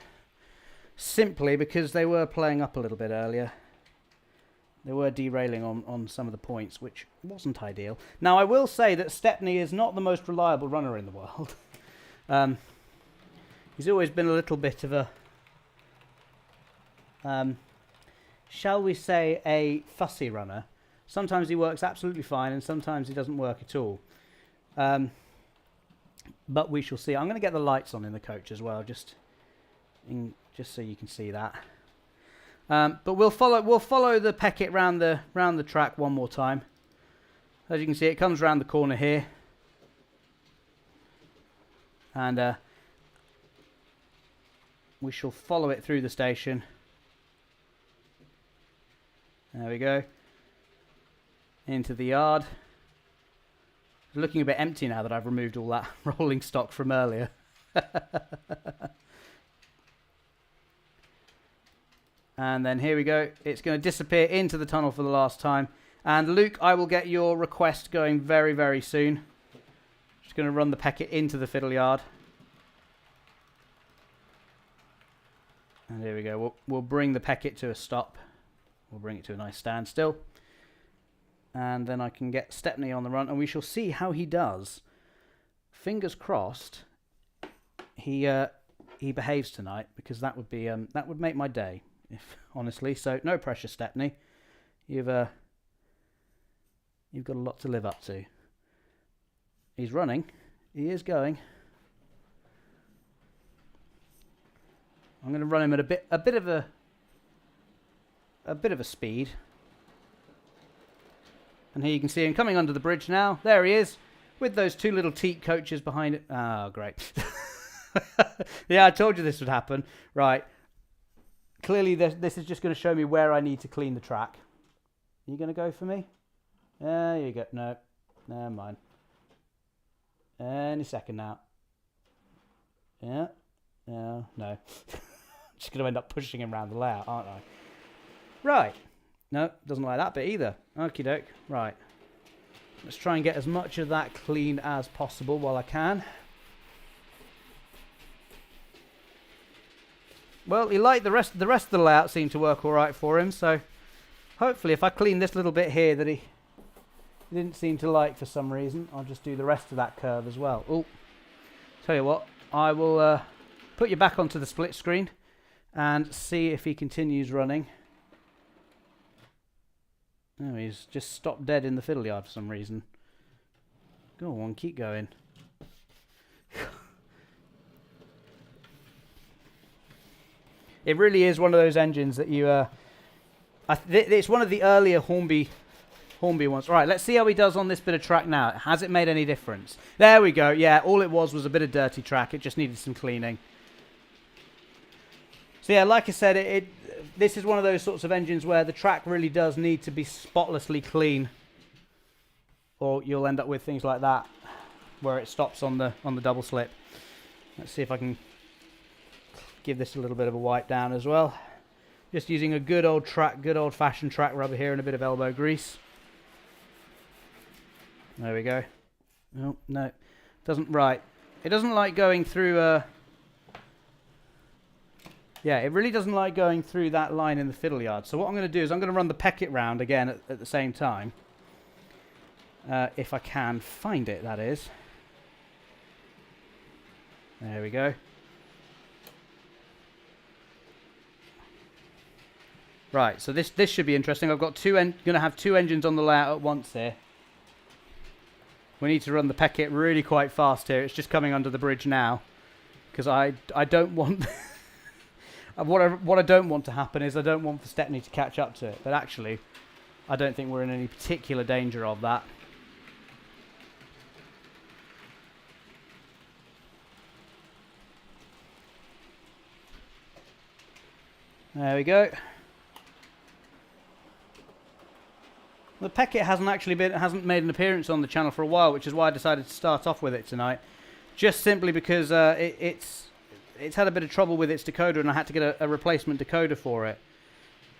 Simply because they were playing up a little bit earlier. They were derailing on some of the points, which wasn't ideal. Now, I will say that Stepney is not the most reliable runner in the world. He's always been a little bit of a, shall we say, a fussy runner. Sometimes he works absolutely fine, and sometimes he doesn't work at all. But we shall see. I'm going to get the lights on in the coach as well, just so you can see that. But we'll follow the Pecket round the track one more time. As you can see, it comes round the corner here, and we shall follow it through the station. There we go. Into the yard. It's looking a bit empty now that I've removed all that rolling stock from earlier. And then here we go. It's going to disappear into the tunnel for the last time. And Luke, I will get your request going very, very soon. Just going to run the Pecket into the fiddle yard. And here we go. We'll bring the Pecket to a stop. We'll bring it to a nice standstill. And then I can get Stepney on the run, and we shall see how he does. Fingers crossed he behaves tonight, because that would be that would make my day, if honestly. So no pressure, Stepney. You've got a lot to live up to. He's running. He is going. I'm going to run him at a bit of a speed. And here you can see him coming under the bridge now. There he is, with those two little teat coaches behind it. Oh, great. Yeah, I told you this would happen. Right. Clearly, this is just going to show me where I need to clean the track. Are you going to go for me? There you go. No, never mind. Any second now. Yeah. No. Just going to end up pushing him around the layout, aren't I? Right. No, doesn't like that bit either. Okie doke. Right. Let's try and get as much of that clean as possible while I can. Well, he liked the rest of the layout seemed to work all right for him, so hopefully if I clean this little bit here that he didn't seem to like for some reason, I'll just do the rest of that curve as well. Oh, tell you what, I will put you back onto the split screen and see if he continues running. No, he's just stopped dead in the fiddle yard for some reason. Go on, keep going. It really is one of those engines that you... it's one of the earlier Hornby ones. Right, let's see how he does on this bit of track now. Has it made any difference? There we go. Yeah, all it was a bit of dirty track. It just needed some cleaning. So yeah, like I said, this is one of those sorts of engines where the track really does need to be spotlessly clean, or you'll end up with things like that where it stops on the double slip. Let's see if I can give this a little bit of a wipe down as well. Just using a good old-fashioned track rubber here and a bit of elbow grease. There we go. Oh no, doesn't right. It doesn't like going through. Yeah, it really doesn't like going through that line in the fiddle yard. So what I'm going to do is I'm going to run the Pecket round again at the same time. If I can find it, that is. There we go. Right, so this should be interesting. I've got going to have two engines on the layout at once here. We need to run the Pecket really quite fast here. It's just coming under the bridge now, because I don't want... What I don't want to happen is I don't want for Stepney to catch up to it. But actually, I don't think we're in any particular danger of that. There we go. The Pecket hasn't made an appearance on the channel for a while, which is why I decided to start off with it tonight. Just simply because it's had a bit of trouble with its decoder, and I had to get a replacement decoder for it.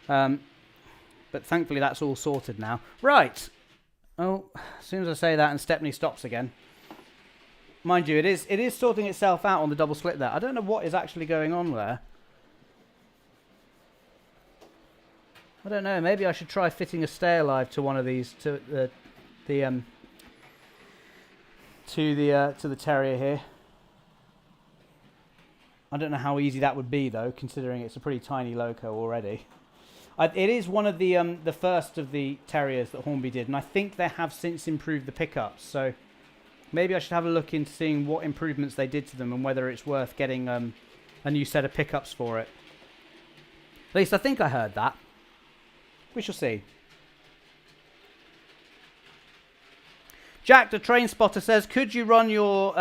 But thankfully that's all sorted now. Right. Oh, as soon as I say that and Stepney stops again. Mind you, it is sorting itself out on the double slip there. I don't know what is actually going on there. I don't know. Maybe I should try fitting a stay alive to one of these to the Terrier here. I don't know how easy that would be though, considering it's a pretty tiny Loco already. It is one of the first of the Terriers that Hornby did, and I think they have since improved the pickups. So maybe I should have a look into seeing what improvements they did to them and whether it's worth getting a new set of pickups for it. At least I think I heard that. We shall see. Jack, the train spotter, says, could you run your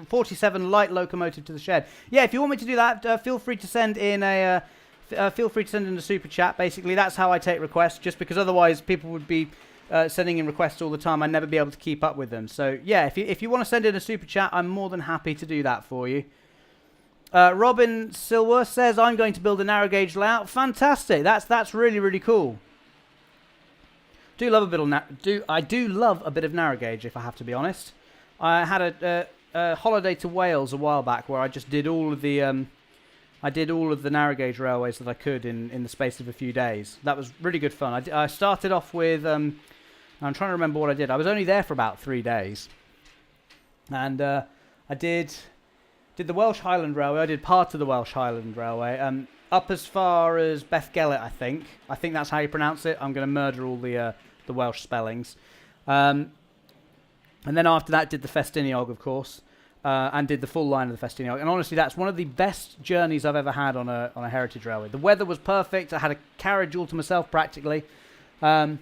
47 light locomotive to the shed? Yeah, if you want me to do that, feel free to send in a super chat. Basically, that's how I take requests, just because otherwise people would be sending in requests all the time. I'd never be able to keep up with them. So yeah, if you want to send in a super chat, I'm more than happy to do that for you. Robin Silworth says, I'm going to build a narrow gauge layout. Fantastic. That's really, really cool. I do love a bit of narrow gauge, if I have to be honest. I had a holiday to Wales a while back where I just did all of the narrow gauge railways that I could in the space of a few days. That was really good fun. I started off with I'm trying to remember what I did. I was only there for about 3 days, and I did the Welsh Highland Railway. I did part of the Welsh Highland Railway, up as far as Bethgelert, I think. I think that's how you pronounce it. I'm going to murder all the Welsh spellings. And then after that, did the Festiniog, of course, and did the full line of the Festiniog. And honestly, that's one of the best journeys I've ever had on a heritage railway. The weather was perfect. I had a carriage all to myself, practically. Yeah,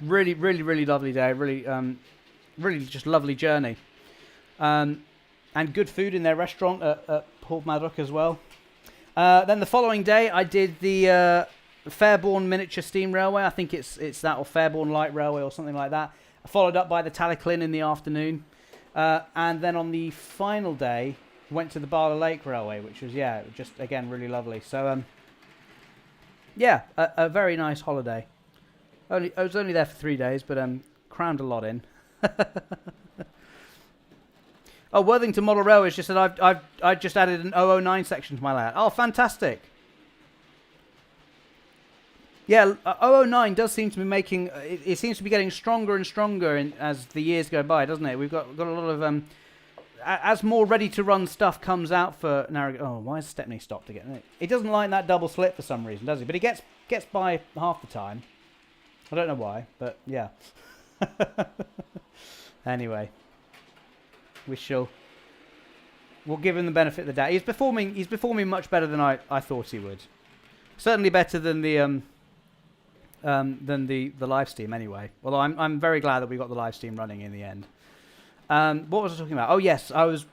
really, really, really lovely day. Really, really just lovely journey. And good food in their restaurant at Porthmadog as well. Then the following day, I did the Fairbourne Miniature Steam Railway. I think it's that, or Fairbourne Light Railway, or something like that. Followed up by the Talyllyn in the afternoon. And then on the final day, went to the Barla Lake Railway, which was, yeah, just, again, really lovely. So, yeah, a very nice holiday. I was only there for 3 days, but crammed a lot in. Oh, Worthington Model Railways just said I've just added an 009 section to my layout. Oh, fantastic. Yeah, 009 does seem to be making... It seems to be getting stronger and stronger as the years go by, doesn't it? We've got a lot of... as more ready-to-run stuff comes out for narrow... Oh, why has Stepney stopped again? He doesn't like that double slit for some reason, does he? But he gets by half the time. I don't know why, but yeah. Anyway. We'll give him the benefit of the doubt. He's performing much better than I thought he would. Certainly better than the live stream anyway. Although I'm very glad that we got the live stream running in the end. What was I talking about? Oh yes, I was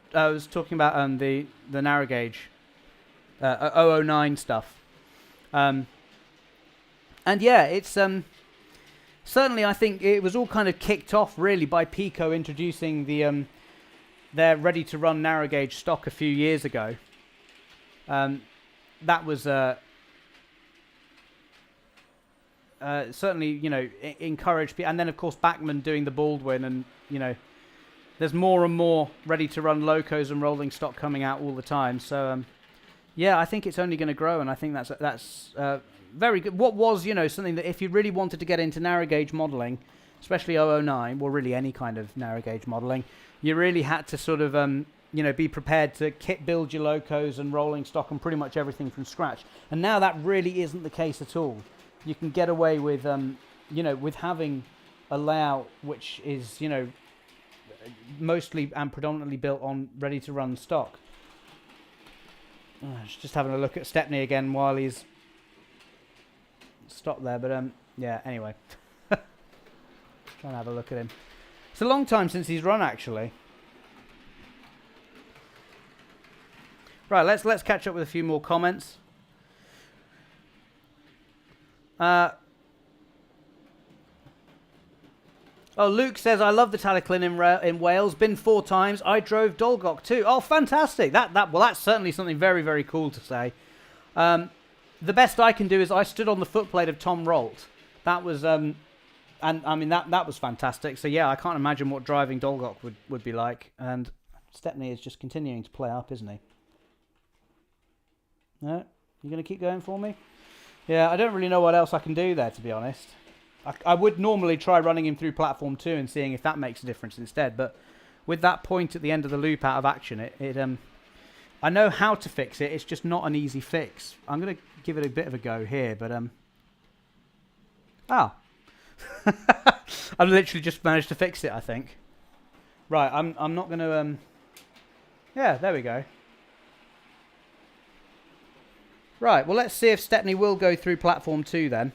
talking about the narrow gauge 009 stuff. And yeah, it's certainly, I think it was all kind of kicked off really by Pico introducing their ready-to-run narrow gauge stock a few years ago. That was certainly, encouraged people. And then, of course, Bachmann doing the Baldwin, and, there's more and more ready-to-run locos and rolling stock coming out all the time. So, yeah, I think it's only going to grow, and I think that's very good. What was, something that if you really wanted to get into narrow gauge modelling, especially 009, or really any kind of narrow gauge modelling, you really had to sort of, be prepared to kit build your locos and rolling stock and pretty much everything from scratch. And now that really isn't the case at all. You can get away with, with having a layout which is, mostly and predominantly built on ready-to-run stock. Just having a look at Stepney again while he's stopped there, but yeah. Anyway, trying to have a look at him. It's a long time since he's run, actually. Right, let's catch up with a few more comments. Luke says, I love the Talyllyn in Wales. Been 4 times. I drove Dolgok too. Oh, fantastic. That's certainly something very, very cool to say. The best I can do is I stood on the footplate of Tom Rolt. That was, and I mean, that was fantastic. So yeah, I can't imagine what driving Dolgok would be like. And Stepney is just continuing to play up, isn't he? No? You going to keep going for me? Yeah, I don't really know what else I can do there, to be honest. I would normally try running him through platform 2 and seeing if that makes a difference instead, but with that point at the end of the loop out of action, it I know how to fix it. It's just not an easy fix. I'm going to give it a bit of a go here, but oh. I literally just managed to fix it, I think. Right, I'm not going to yeah, there we go. Right, well, let's see if Stepney will go through platform 2 then.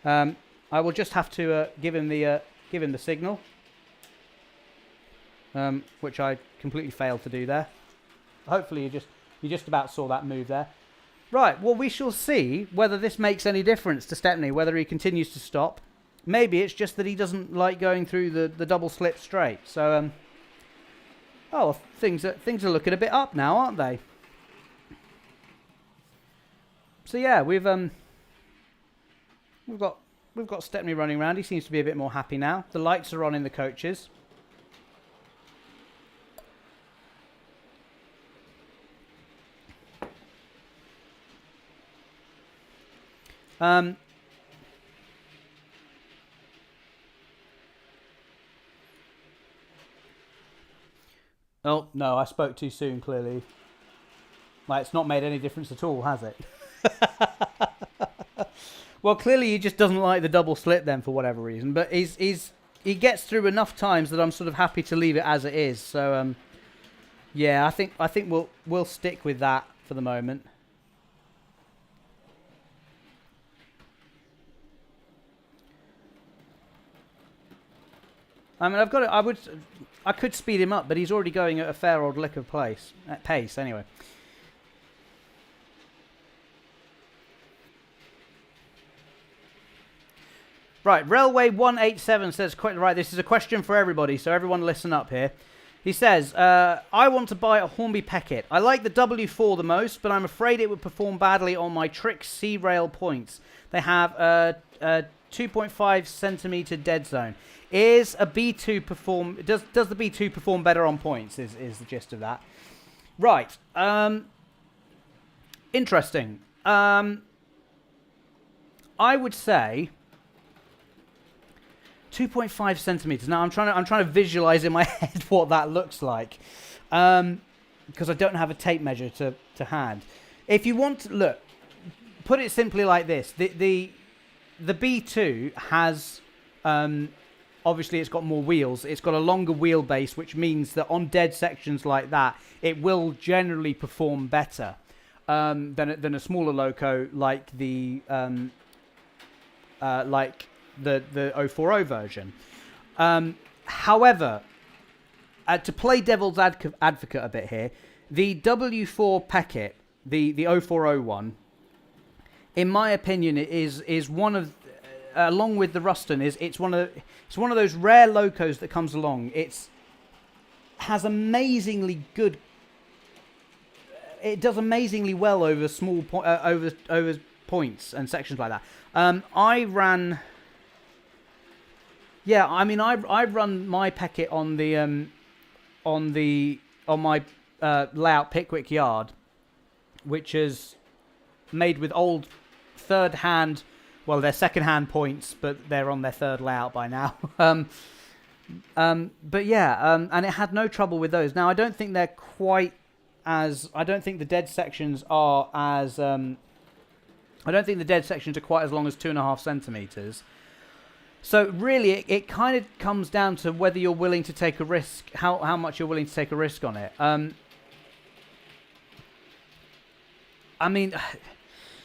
I will just have to give him the signal, which I completely failed to do there. Hopefully you just about saw that move there. Right, well, we shall see whether this makes any difference to Stepney, whether he continues to stop. Maybe it's just that he doesn't like going through the double slip straight. So, oh, things are looking a bit up now, aren't they? So yeah, we've got Stepney running around. He seems to be a bit more happy now. The lights are on in the coaches. Oh, no, I spoke too soon, clearly. Like, it's not made any difference at all, has it? Well, clearly he just doesn't like the double slip then, for whatever reason. But he gets through enough times that I'm sort of happy to leave it as it is. So, yeah, I think we'll stick with that for the moment. I mean, I could speed him up, but he's already going at a fair old lick of pace anyway. Right, Railway 187 says, right, this is a question for everybody, so everyone listen up here. He says, I want to buy a Hornby Pecket. I like the W4 the most, but I'm afraid it would perform badly on my trick C-rail points. They have a 2.5 centimeter dead zone. Is a B2 perform? Does the B2 perform better on points? Is the gist of that? Right. Interesting. I would say 2.5 centimeters. Now I'm trying to visualize in my head what that looks like, because I don't have a tape measure to hand. If you want to look, put it simply like this: the B2 has obviously it's got more wheels. It's got a longer wheelbase, which means that on dead sections like that, it will generally perform better than a smaller loco like the 040 version. However, to play devil's advocate a bit here, the W4 Pecket, the 040 one, in my opinion, is one of, along with the Ruston, it's one of those rare locos that comes along. Has amazingly good. It does amazingly well over small over points and sections like that. I ran. Yeah, I mean, I run my Pecket on my layout Pickwick yard, which is made with old third-hand, well, they're second-hand points, but they're on their third layout by now. But yeah, and it had no trouble with those. Now, I don't think they're quite as. I don't think the dead sections are as. I don't think the dead sections are quite as long as 2.5 centimeters. So really, it kind of comes down to whether you're willing to take a risk, how much you're willing to take a risk on it. I mean,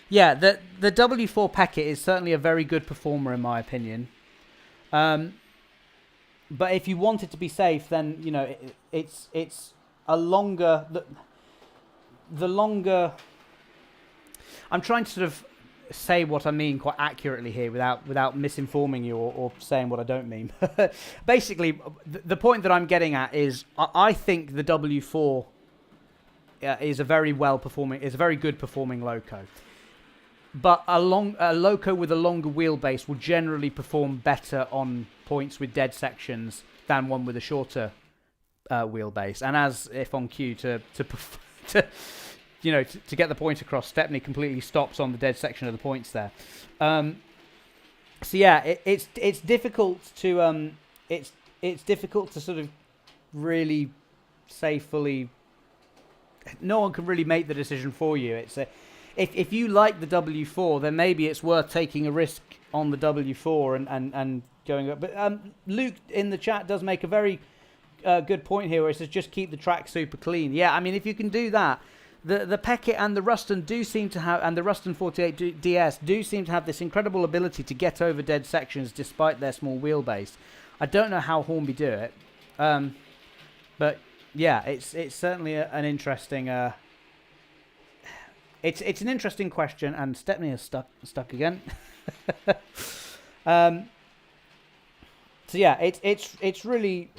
yeah, the W4 Pecket is certainly a very good performer in my opinion. But if you want it to be safe, then you know it's a longer the longer. I'm trying to sort of say what I mean quite accurately here without misinforming you or saying what I don't mean. Basically, the point that I'm getting at is I think the W4 is a very good performing loco. But a loco with a longer wheelbase will generally perform better on points with dead sections than one with a shorter wheelbase. And as if on cue to get the point across, Stepney completely stops on the dead section of the points there. So yeah, it's difficult to it's difficult to sort of really say fully no one can really make the decision for you. It's if you like the W4, then maybe it's worth taking a risk on the W4 and going up. But Luke in the chat does make a very good point here, where he says just keep the track super clean. Yeah, I mean, if you can do that, the Pecket and the Ruston do seem to have, and the Ruston 48 DS do seem to have this incredible ability to get over dead sections despite their small wheelbase. I don't know how Hornby do it, but yeah, it's certainly an interesting. It's an interesting question, and Stepney is stuck again. So yeah, it's really.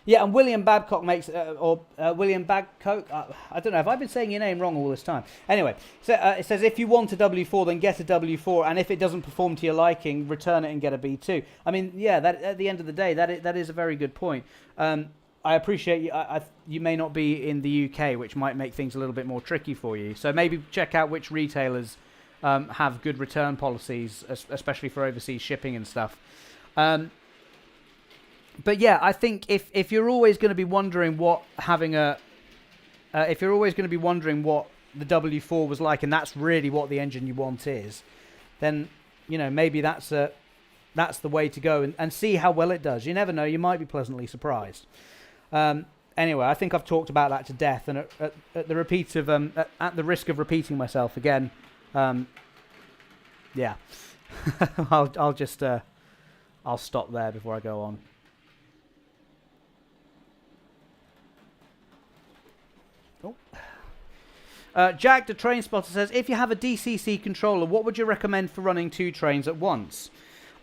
Yeah, and William Babcock makes, William Babcock, I don't know, have I been saying your name wrong all this time? Anyway, so it says if you want a W4, then get a W4, and if it doesn't perform to your liking, return it and get a B2. I mean, yeah, that at the end of the day, that is a very good point. I appreciate you. You may not be in the UK, which might make things a little bit more tricky for you. So maybe check out which retailers have good return policies, especially for overseas shipping and stuff. But yeah, I think if you're always going to be wondering what having if you're always going to be wondering what the W4 was like, and that's really what the engine you want is, then maybe that's the way to go and see how well it does. You never know; you might be pleasantly surprised. Anyway, I think I've talked about that to death, and at the repeat of at the risk of repeating myself again, yeah, I'll just I'll stop there before I go on. Jack the Train Spotter says, if you have a DCC controller, what would you recommend for running 2 trains at once?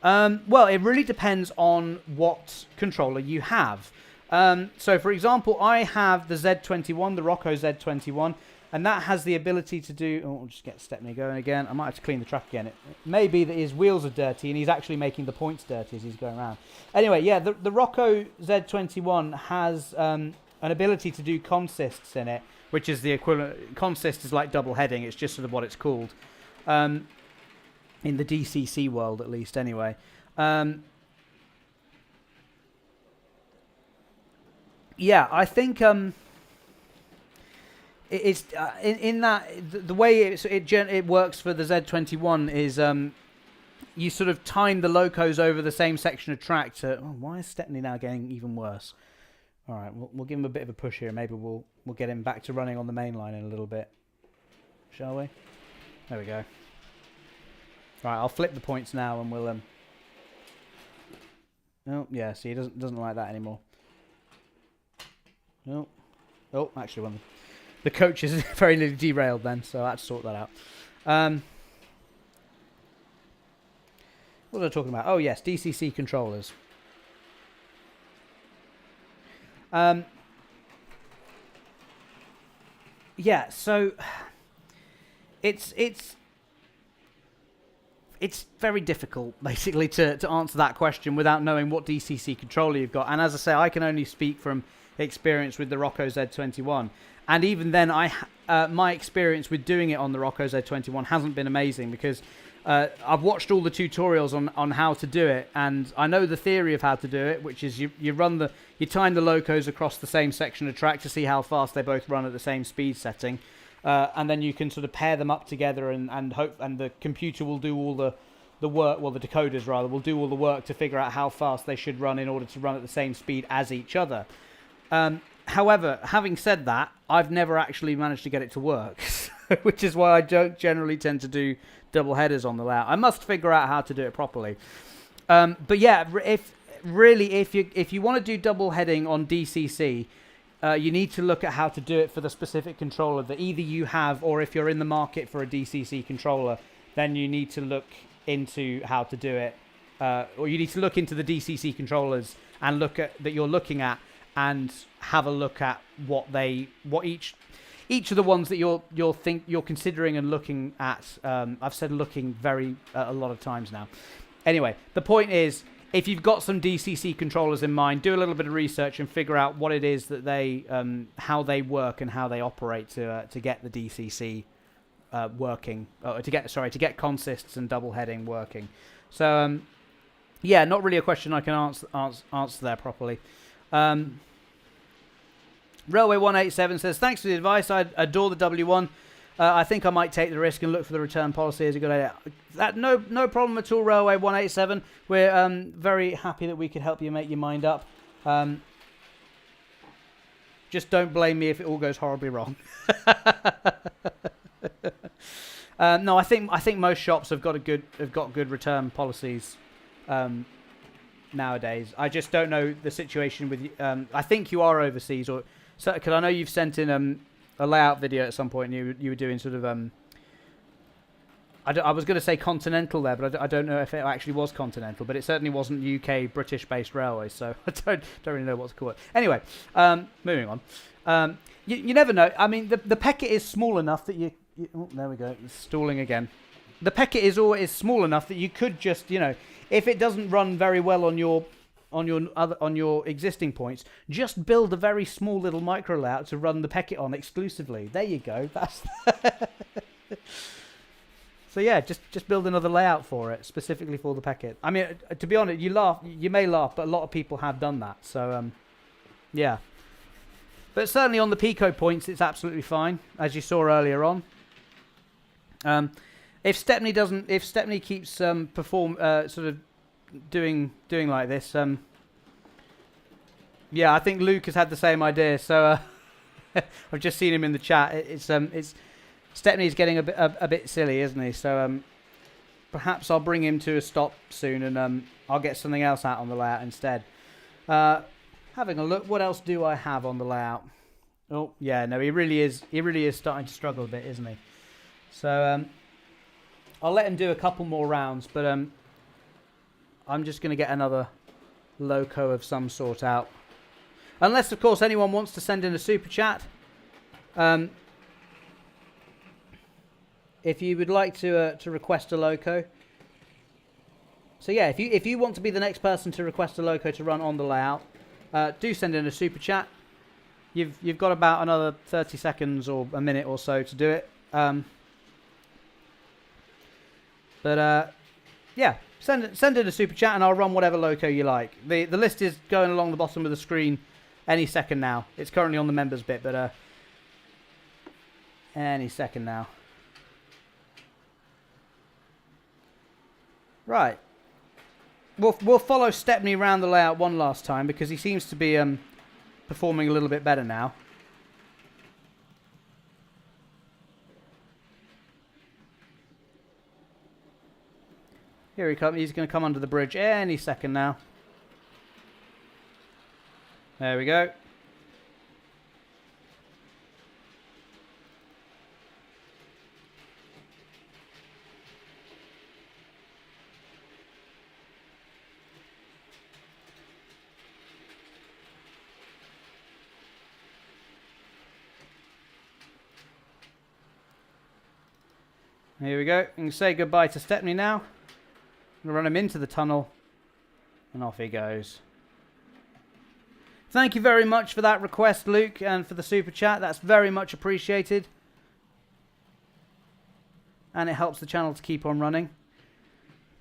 Well, it really depends on what controller you have. So, for example, I have the Z21, the Loco Z21, and that has the ability to do... Oh, I'll just get Stepney going again. I might have to clean the track again. It may be that his wheels are dirty, and he's actually making the points dirty as he's going around. Anyway, yeah, the Loco Z21 has an ability to do consists in it, which is the equivalent. Consist is like double heading. It's just sort of what it's called in the DCC world, at least. Anyway, yeah, I think it's in that the way it works for the Z21 is you sort of time the locos over the same section of track to. Oh, why is Stepney now getting even worse? All right, we'll give him a bit of a push here. Maybe we'll get him back to running on the main line in a little bit, shall we? There we go. Right, I'll flip the points now, and we'll Oh yeah, see, he doesn't like that anymore. No, oh, actually, the coach is very nearly derailed then, so I had to sort that out. What was I talking about? Oh yes, DCC controllers. Yeah, so it's very difficult basically to answer that question without knowing what DCC controller you've got. And as I say, I can only speak from experience with the Loco Z21, and even then, my experience with doing it on the Loco Z21 hasn't been amazing because I've watched all the tutorials on how to do it, and I know the theory of how to do it, which is you time the locos across the same section of track to see how fast they both run at the same speed setting, and then you can sort of pair them up together and hope, and the computer will do all the work, well, the decoders rather will do all the work to figure out how fast they should run in order to run at the same speed as each other. However, having said that, I've never actually managed to get it to work, which is why I don't generally tend to do double headers on the layout. I must figure out how to do it properly. But yeah, if you want to do double heading on DCC, you need to look at how to do it for the specific controller that either you have, or if you're in the market for a DCC controller, then you need to look into how to do it, or you need to look into the DCC controllers and look at that you're looking at, and have a look at what each of the ones that you're considering and looking at. I've said looking a lot of times now. Anyway, the point is, if you've got some DCC controllers in mind, do a little bit of research and figure out what it is that they, how they work and how they operate to get the DCC working, to get consists and double heading working. So yeah, not really a question I can answer there properly. Railway 187 says, thanks for the advice. I adore the W1. I think I might take the risk and look for the return policy as a good idea. No problem at all, Railway 187. We're very happy that we could help you make your mind up. Just don't blame me if it all goes horribly wrong. No, I think most shops have got good return policies nowadays. I just don't know the situation with. I think you are overseas, or because I know you've sent in a layout video at some point, and you were doing sort of I was going to say continental there, but I don't know if it actually was continental, but it certainly wasn't UK British-based railways, so I don't really know what to call it. Anyway, moving on. You never know. I mean, the Pecket is small enough that you oh, there we go. It's stalling again. The Pecket is always small enough that you could just, if it doesn't run very well on your existing points, just build a very small little micro layout to run the Pecket on exclusively. There you go. That's so yeah, just build another layout for it specifically for the Pecket. I mean, to be honest, you may laugh, but a lot of people have done that. So yeah, but certainly on the Pico points, it's absolutely fine, as you saw earlier on. If Stepney keeps sort of doing like this, yeah, I think Luke has had the same idea. So I've just seen him in the chat. It's Stepney's getting a bit silly, isn't he? So perhaps I'll bring him to a stop soon, and I'll get something else out on the layout instead. Having a look, what else do I have on the layout? Oh yeah, no, he really is starting to struggle a bit, isn't he? So I'll let him do a couple more rounds, but I'm just going to get another loco of some sort out. Unless, of course, anyone wants to send in a super chat. If you would like to request a loco. So yeah, if you want to be the next person to request a loco to run on the layout, do send in a super chat. You've got about another 30 seconds or a minute or so to do it. Yeah, send in a super chat and I'll run whatever loco you like. The list is going along the bottom of the screen any second now. It's currently on the members bit, but any second now. Right. We'll follow Stepney around the layout one last time because he seems to be performing a little bit better now. Here he comes. He's going to come under the bridge any second now. There we go. Here we go. You can say goodbye to Stepney now. I'm going to run him into the tunnel. And off he goes. Thank you very much for that request, Luke, and for the super chat. That's very much appreciated. And it helps the channel to keep on running.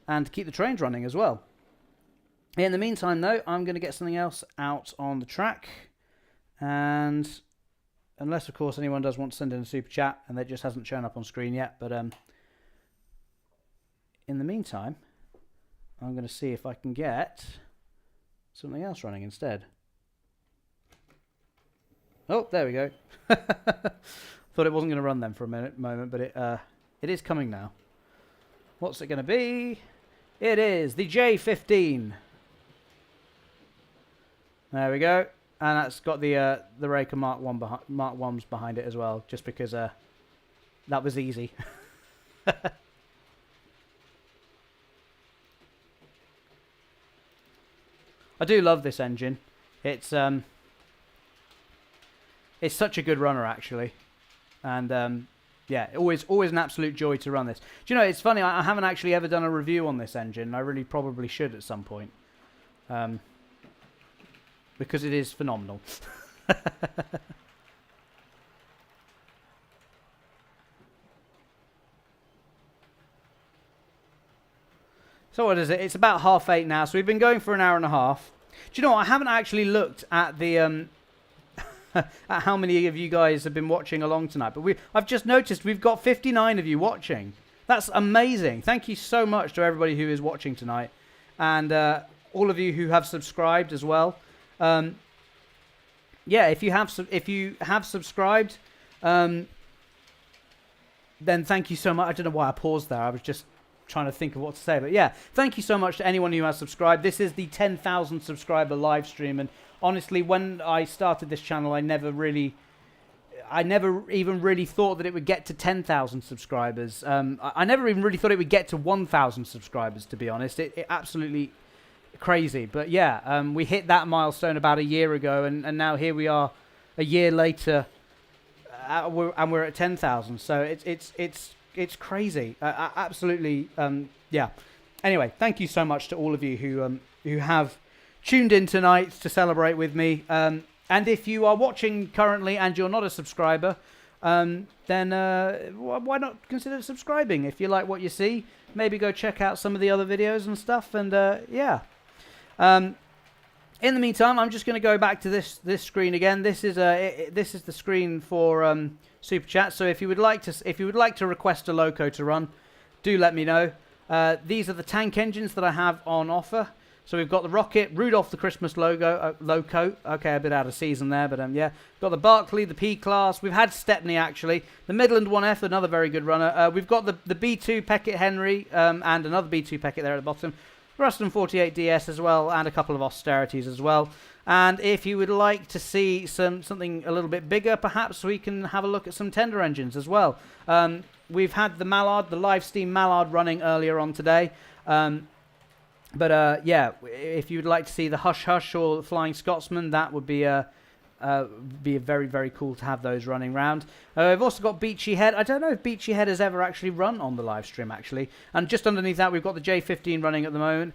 And to keep the trains running as well. In the meantime, though, I'm going to get something else out on the track. And unless, of course, anyone does want to send in a super chat and that just hasn't shown up on screen yet. But in the meantime, I'm going to see if I can get something else running instead. Oh, there we go. Thought it wasn't going to run then for a moment, but it is coming now. What's it going to be? It is the J15. There we go. And that's got the Raker Mark 1s behind it as well, just because that was easy. I do love this engine. It's such a good runner actually, and yeah, always an absolute joy to run this. Do you know, it's funny, I haven't actually ever done a review on this engine. I really probably should at some point. Because it is phenomenal. So what is it? It's about 8:30 now, so we've been going for an hour and a half. Do you know what? I haven't actually looked at the at how many of you guys have been watching along tonight. But I've just noticed we've got 59 of you watching. That's amazing. Thank you so much to everybody who is watching tonight, and all of you who have subscribed as well. Yeah, if you have subscribed, then thank you so much. I don't know why I paused there. I was just trying to think of what to say, but yeah, thank you so much to anyone who has subscribed. This is the 10,000 subscriber live stream, and honestly, when I started this channel, I never even really thought that it would get to 10,000 subscribers. I never even really thought it would get to 1,000 subscribers, to be honest. It absolutely crazy. But yeah, we hit that milestone about a year ago, and now here we are a year later, and we're at 10,000. So it's crazy. Absolutely, yeah. Anyway, thank you so much to all of you who have tuned in tonight to celebrate with me. And if you are watching currently and you're not a subscriber, then why not consider subscribing? If you like what you see, maybe go check out some of the other videos and stuff. And yeah. In the meantime, I'm just going to go back to this screen again. This is the screen for Super Chat. So if you would like to request a loco to run, do let me know. These are the tank engines that I have on offer. So we've got the Rocket, Rudolph the Christmas Loco. Okay, a bit out of season there, but yeah. We've got the Barclay, the P-Class. We've had Stepney, actually. The Midland 1F, another very good runner. We've got the B2 Pecket Henry, and another B2 Pecket there at the bottom. Ruston 48 DS as well, and a couple of austerities as well. And if you would like to see something a little bit bigger, perhaps we can have a look at some tender engines as well. We've had the Mallard, the live steam Mallard running earlier on today. But yeah, if you would like to see the Hush Hush or the Flying Scotsman, that would be very, very cool to have those running round. We've also got Beachy Head. I don't know if Beachy Head has ever actually run on the live stream, actually. And just underneath that, we've got the J15 running at the moment.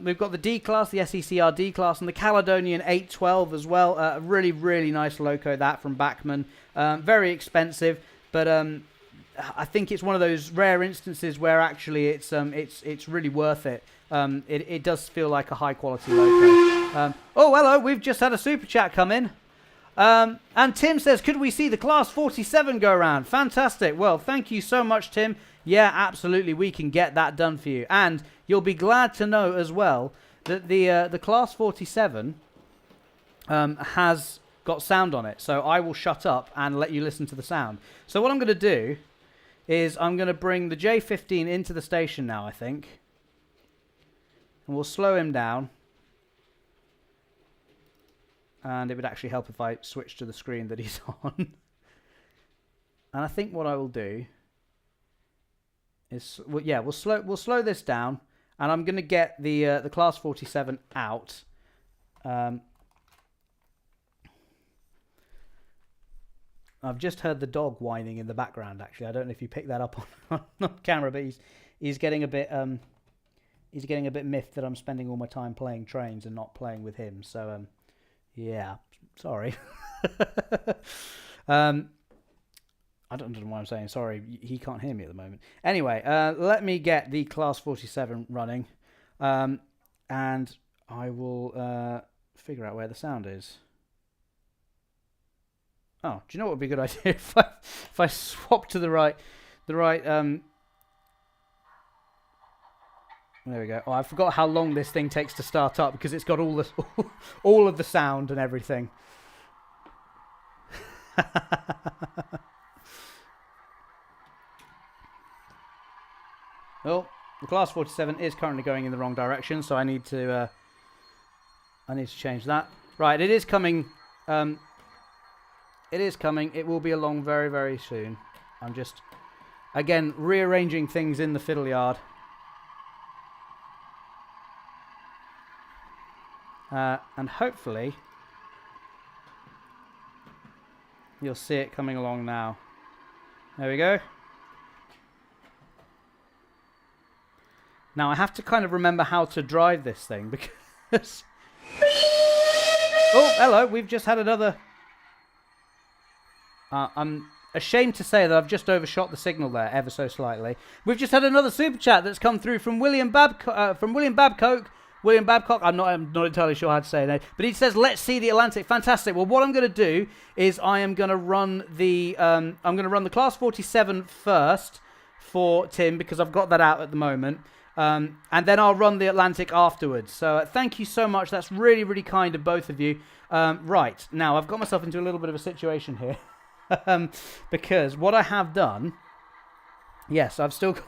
We've got the D-Class, the SECR D-Class, and the Caledonian 812 as well. Really, really nice loco, that from Bachmann. Very expensive, but I think it's one of those rare instances where actually it's really worth it. It does feel like a high quality loco. Oh, hello, we've just had a super chat come in. And Tim says, could we see the Class 47 go around? Fantastic. Well, thank you so much, Tim. Yeah, absolutely, we can get that done for you. And you'll be glad to know as well that the Class 47 has got sound on it. So I will shut up and let you listen to the sound. So what I'm going to do is I'm going to bring the J15 into the station now, I think. And we'll slow him down. And it would actually help if I switch to the screen that he's on. And I think what I will do is, well, yeah, we'll slow this down, and I'm going to get the Class 47 out. I've just heard the dog whining in the background. Actually, I don't know if you picked that up on camera, but he's getting a bit miffed that I'm spending all my time playing trains and not playing with him. So yeah, sorry. I don't know why I'm saying sorry. He can't hear me at the moment. Anyway, let me get the Class 47 running, and I will figure out where the sound is. Oh, do you know what would be a good idea if I swap to the right. There we go. Oh, I forgot how long this thing takes to start up because it's got all of the sound and everything. Well, the Class 47 is currently going in the wrong direction, so I need to change that. Right, it is coming. It is coming. It will be along very, very soon. I'm just, again, rearranging things in the fiddle yard. And hopefully you'll see it coming along now. There we go. Now I have to kind of remember how to drive this thing because... Oh, hello, we've just had another... I'm ashamed to say that I've just overshot the signal there ever so slightly. We've just had another super chat that's come through from William Babcock. William Babcock, I'm not entirely sure how to say it, but he says, let's see the Atlantic. Fantastic. Well, what I'm going to do is I am going to run the Class 47 first for Tim, because I've got that out at the moment. And then I'll run the Atlantic afterwards. So thank you so much. That's really, really kind of both of you. Right, now I've got myself into a little bit of a situation here. Because what I have done... Yes, I've still got...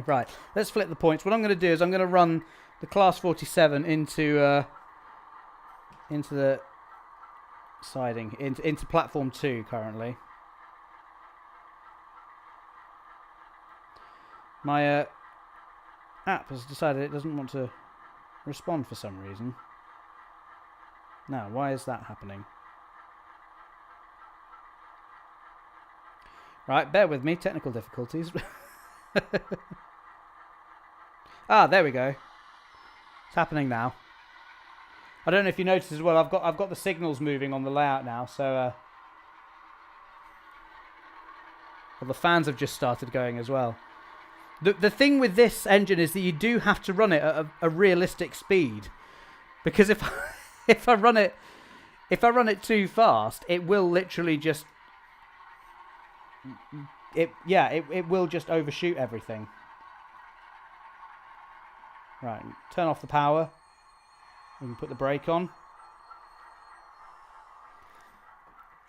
Right, let's flip the points. What I'm going to do is I'm going to run the Class 47 into the siding, into platform 2 currently. My app has decided it doesn't want to respond for some reason. Now, why is that happening? Right, bear with me, technical difficulties. Ah, there we go. It's happening now. I don't know if you noticed as well, I've got the signals moving on the layout now, so well, the fans have just started going as well. The thing with this engine is that you do have to run it at a realistic speed, because if I run it too fast, it will literally just it will just overshoot everything. Right, turn off the power. We can put the brake on.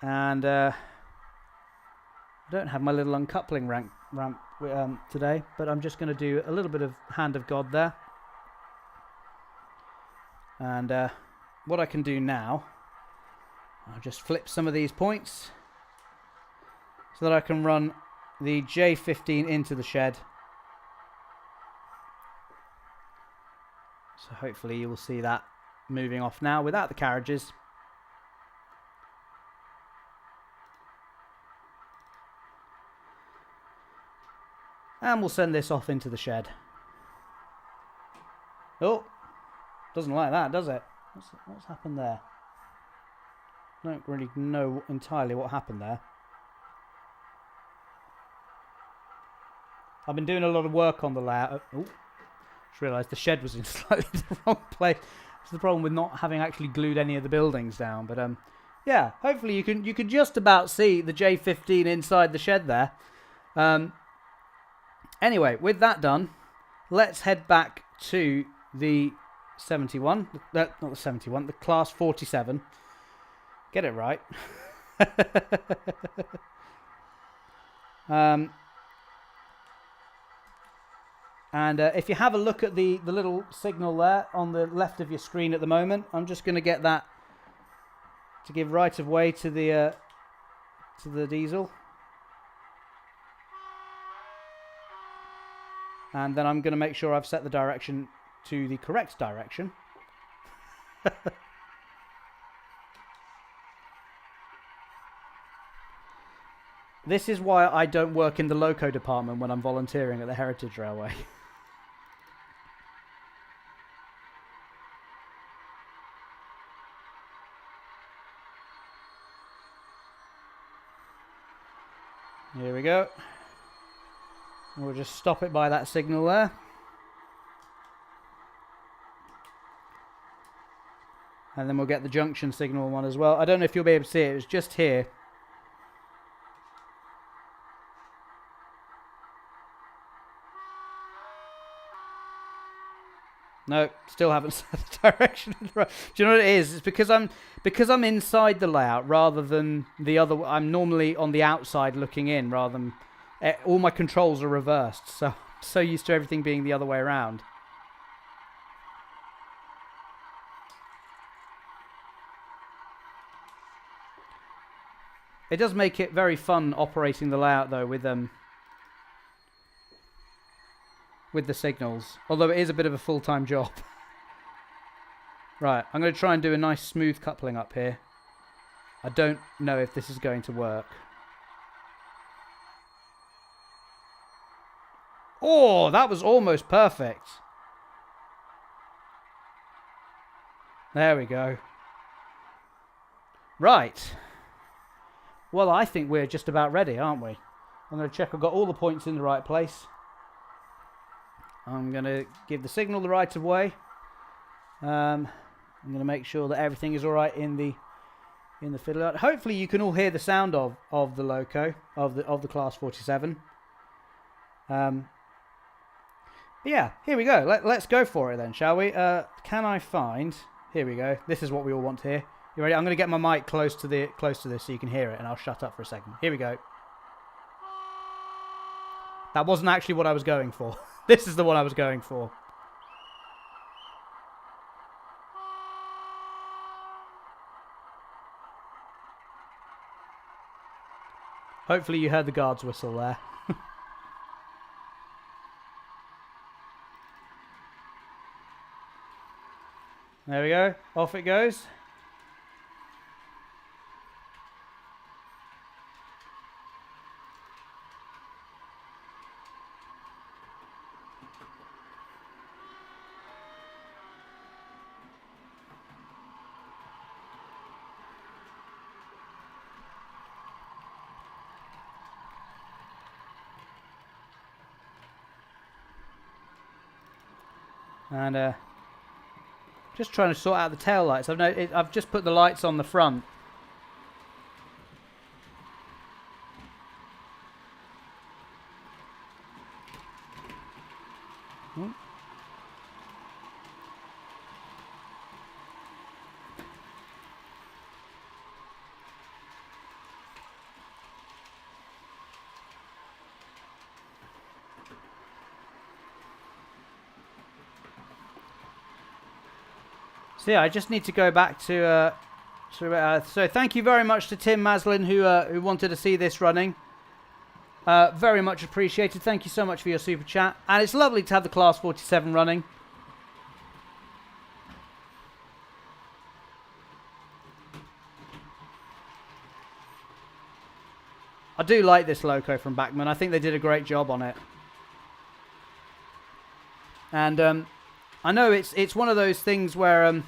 And I don't have my little uncoupling ramp today, but I'm just going to do a little bit of Hand of God there. And what I can do now, I'll just flip some of these points so that I can run the J15 into the shed. So hopefully you will see that moving off now without the carriages. And we'll send this off into the shed. Oh, doesn't like that, does it? What's happened there? I don't really know entirely what happened there. I've been doing a lot of work on the layout. Oh, just realised the shed was in slightly the wrong place. That's the problem with not having actually glued any of the buildings down. But yeah, hopefully you can just about see the J15 inside the shed there. Anyway, with that done, let's head back to the 71. Not the 71, the Class 47. Get it right. And if you have a look at the little signal there on the left of your screen at the moment, I'm just going to get that to give right of way to the diesel. And then I'm going to make sure I've set the direction to the correct direction. This is why I don't work in the Loco department when I'm volunteering at the Heritage Railway. Here we go. We'll just stop it by that signal there. And then we'll get the junction signal one as well. I don't know if you'll be able to see it. It's just here. No, still haven't set the direction. Do you know what it is? It's because I'm inside the layout rather than the other. I'm normally on the outside looking in rather than all my controls are reversed. So I'm so used to everything being the other way around. It does make it very fun operating the layout though with the signals, although it is a bit of a full-time job. Right, I'm going to try and do a nice smooth coupling up here. I don't know if this is going to work. Oh, that was almost perfect. There we go. Right. Well, I think we're just about ready, aren't we? I'm going to check I've got all the points in the right place. I'm going to give the signal the right of way. I'm going to make sure that everything is all right in the fiddle. Hopefully you can all hear the sound of the Loco, of the Class 47. Yeah, here we go. Let's go for it then, shall we? Can I find... Here we go. This is what we all want to hear. You ready? I'm going to get my mic close to this so you can hear it, and I'll shut up for a second. Here we go. That wasn't actually what I was going for. This is the one I was going for. Hopefully you heard the guard's whistle there. There we go. Off it goes. And just trying to sort out the tail lights. I've just put the lights on the front. So yeah, I just need to go back to... so thank you very much to Tim Maslin who wanted to see this running. Very much appreciated. Thank you so much for your super chat. And it's lovely to have the Class 47 running. I do like this Loco from Bachmann. I think they did a great job on it. And I know it's one of those things where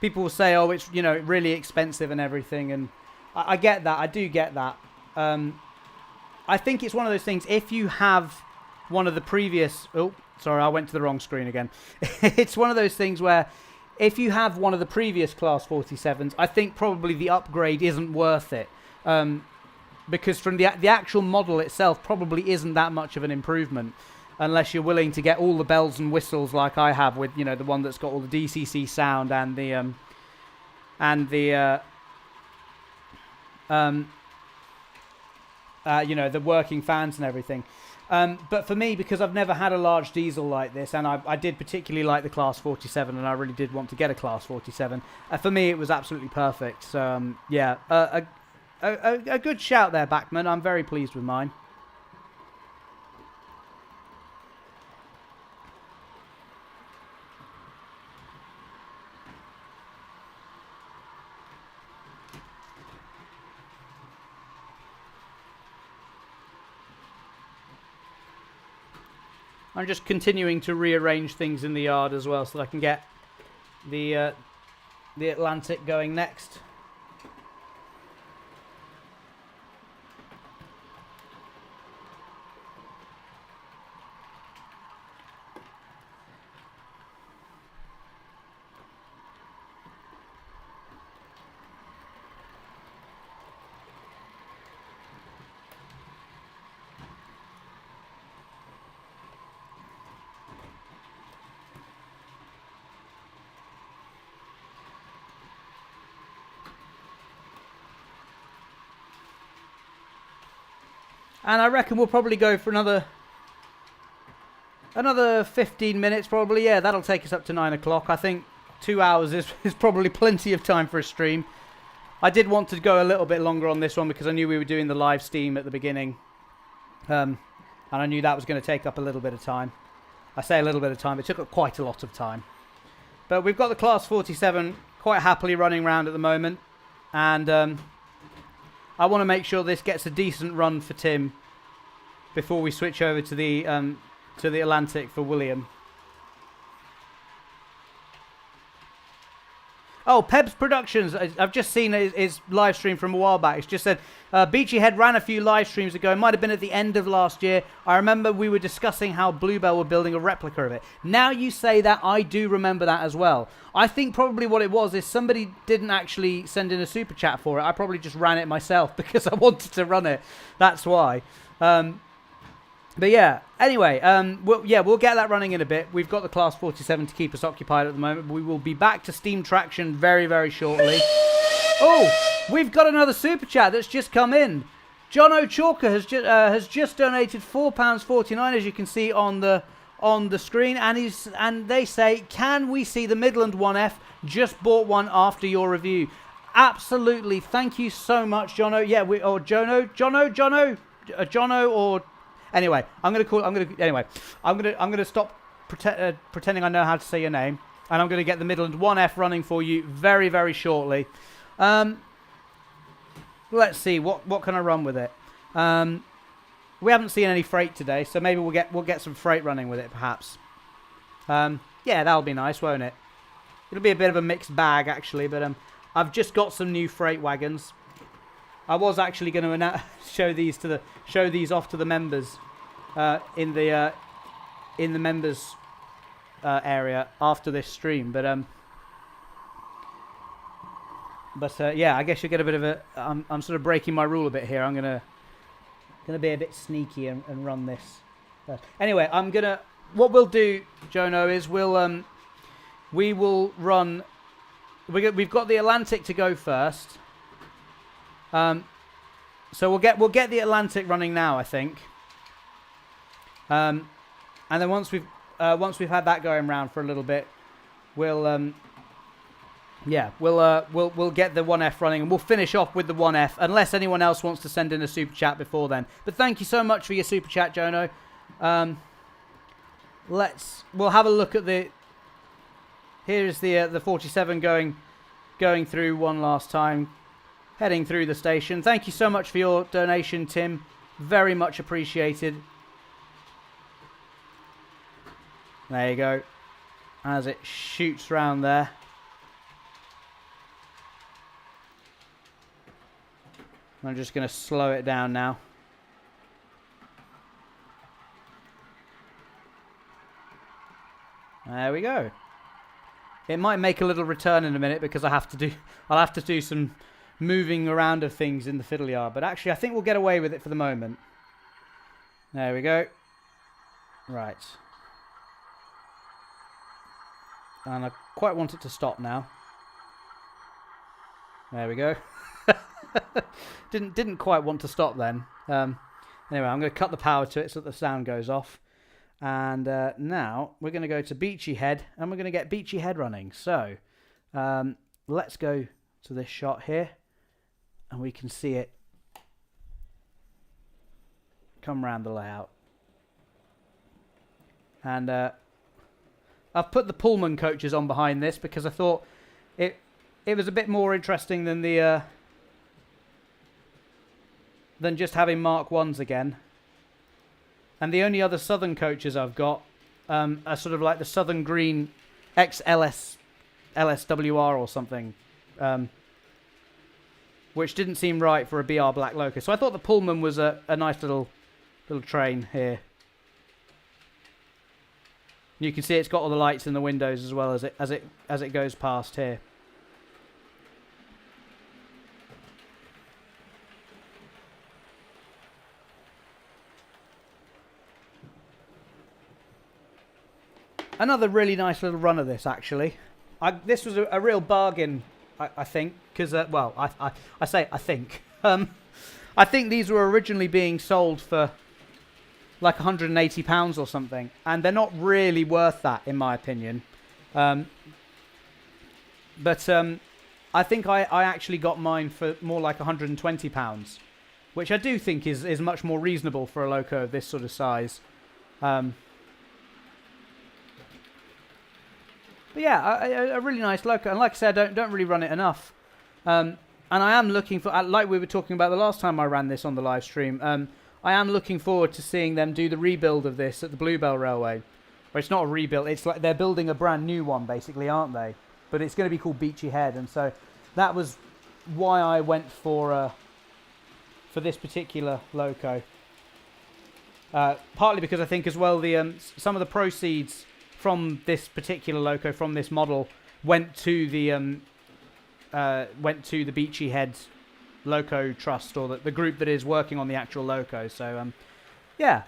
people will say, oh, it's, you know, really expensive and everything. And I get that. I do get that. I think it's one of those things, if you have one of the previous... Oh, sorry, I went to the wrong screen again. It's one of those things where if you have one of the previous Class 47s, I think probably the upgrade isn't worth it. Because from the actual model itself probably isn't that much of an improvement. Unless you're willing to get all the bells and whistles like I have with, you know, the one that's got all the DCC sound and the you know, the working fans and everything. But for me, because I've never had a large diesel like this, and I did particularly like the Class 47, and I really did want to get a Class 47. For me, it was absolutely perfect. So, yeah, a good shout there, Bachmann. I'm very pleased with mine. I'm just continuing to rearrange things in the yard as well so that I can get the Atlantic going next. And I reckon we'll probably go for another 15 minutes probably. Yeah, that'll take us up to 9 o'clock. I think 2 hours is probably plenty of time for a stream. I did want to go a little bit longer on this one because I knew we were doing the live stream at the beginning. And I knew that was going to take up a little bit of time. I say a little bit of time, it took up quite a lot of time. But we've got the Class 47 quite happily running around at the moment. And I want to make sure this gets a decent run for Tim before we switch over to the Atlantic for William. Oh, Peb's Productions. I've just seen his live stream from a while back. It's just said, Beachy Head ran a few live streams ago. It might have been at the end of last year. I remember we were discussing how Bluebell were building a replica of it. Now you say that, I do remember that as well. I think probably what it was is somebody didn't actually send in a super chat for it. I probably just ran it myself because I wanted to run it. That's why. But yeah, anyway, we'll get that running in a bit. We've got the Class 47 to keep us occupied at the moment. We will be back to Steam traction very, very shortly. Oh, we've got another super chat that's just come in. John O'Chalker has just donated £4.49, as you can see on the screen, and they say, can we see the Midland 1F? Just bought one after your review. Absolutely, thank you so much, Jono. Yeah, Jono, or anyway, I'm gonna stop pretending I know how to say your name, and I'm gonna get the Midland 1F running for you very, very shortly. Let's see what can I run with it. We haven't seen any freight today, so maybe we'll get some freight running with it, perhaps. Yeah, that'll be nice, won't it? It'll be a bit of a mixed bag, actually, but I've just got some new freight wagons. I was actually going to show these off to the members in the members area after this stream, but yeah, I guess you get a bit of a. I'm sort of breaking my rule a bit here. I'm gonna be a bit sneaky and run this. Anyway, what we'll do, Jono, is we will run. We've got the Atlantic to go first. So we'll get the Atlantic running now, I think. And then once we've had that going around for a little bit, we'll get the 1F running, and we'll finish off with the 1F, unless anyone else wants to send in a super chat before then. But thank you so much for your super chat, Jono. We'll have a look at the. Here's the 47 going through one last time. Heading through the station. Thank you so much for your donation, Tim. Very much appreciated. There you go. As it shoots round there. I'm just going to slow it down now. There we go. It might make a little return in a minute because I'll have to do some moving around of things in the fiddle yard, but actually I think we'll get away with it for the moment. There we go. Right. And I quite want it to stop now. There we go. Didn't quite want to stop then. Anyway, I'm going to cut the power to it so that the sound goes off. And now we're going to go to Beachy Head, and we're going to get Beachy Head running. So let's go to this shot here. And we can see it come round the layout. And I've put the Pullman coaches on behind this because I thought it was a bit more interesting than than just having Mark 1s again. And the only other Southern coaches I've got are sort of like the Southern Green XLS LSWR or something. Which didn't seem right for a BR Black Loco. So I thought the Pullman was a nice little train here. You can see it's got all the lights in the windows as well as it goes past here. Another really nice little run of this, actually. This was a real bargain, I think, because, well, I say I think. I think these were originally being sold for like £180 or something, and they're not really worth that, in my opinion. But I think I actually got mine for more like £120, which I do think is much more reasonable for a Loco of this sort of size. But yeah, a really nice Loco, and like I said, I don't really run it enough. And I am looking for, like we were talking about the last time I ran this on the live stream, I am looking forward to seeing them do the rebuild of this at the Bluebell Railway. Or it's not a rebuild, it's like they're building a brand new one, basically, aren't they? but it's going to be called Beachy Head, and so that was why I went for this particular loco. Partly because I think as well the some of the proceeds from this particular loco, from this model, went to the Beachy Head Loco Trust, or the group that is working on the actual loco. So yeah,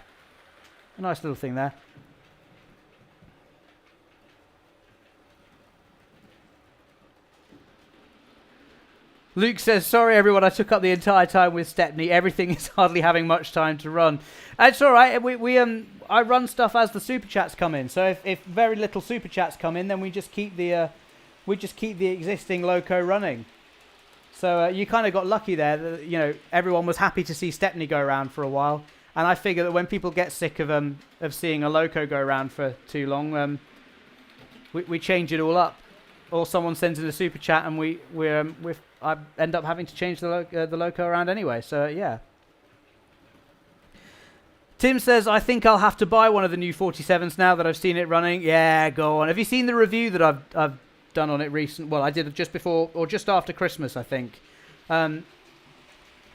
a nice little thing there. Luke says, sorry everyone, I took up the entire time with Stepney. Everything is hardly having much time to run. It's alright, I run stuff as the super chats come in. So if very little super chats come in, then we just keep the existing loco running. So you kind of got lucky there that, you know, everyone was happy to see Stepney go around for a while. And I figure that when people get sick of seeing a loco go around for too long, we change it all up. Or someone sends in a super chat and I end up having to change the loco around anyway. So yeah. Tim says, I think I'll have to buy one of the new 47s now that I've seen it running. Yeah, go on. Have you seen the review that I've done on it recent? Well, I did just before or just after Christmas, I think. Now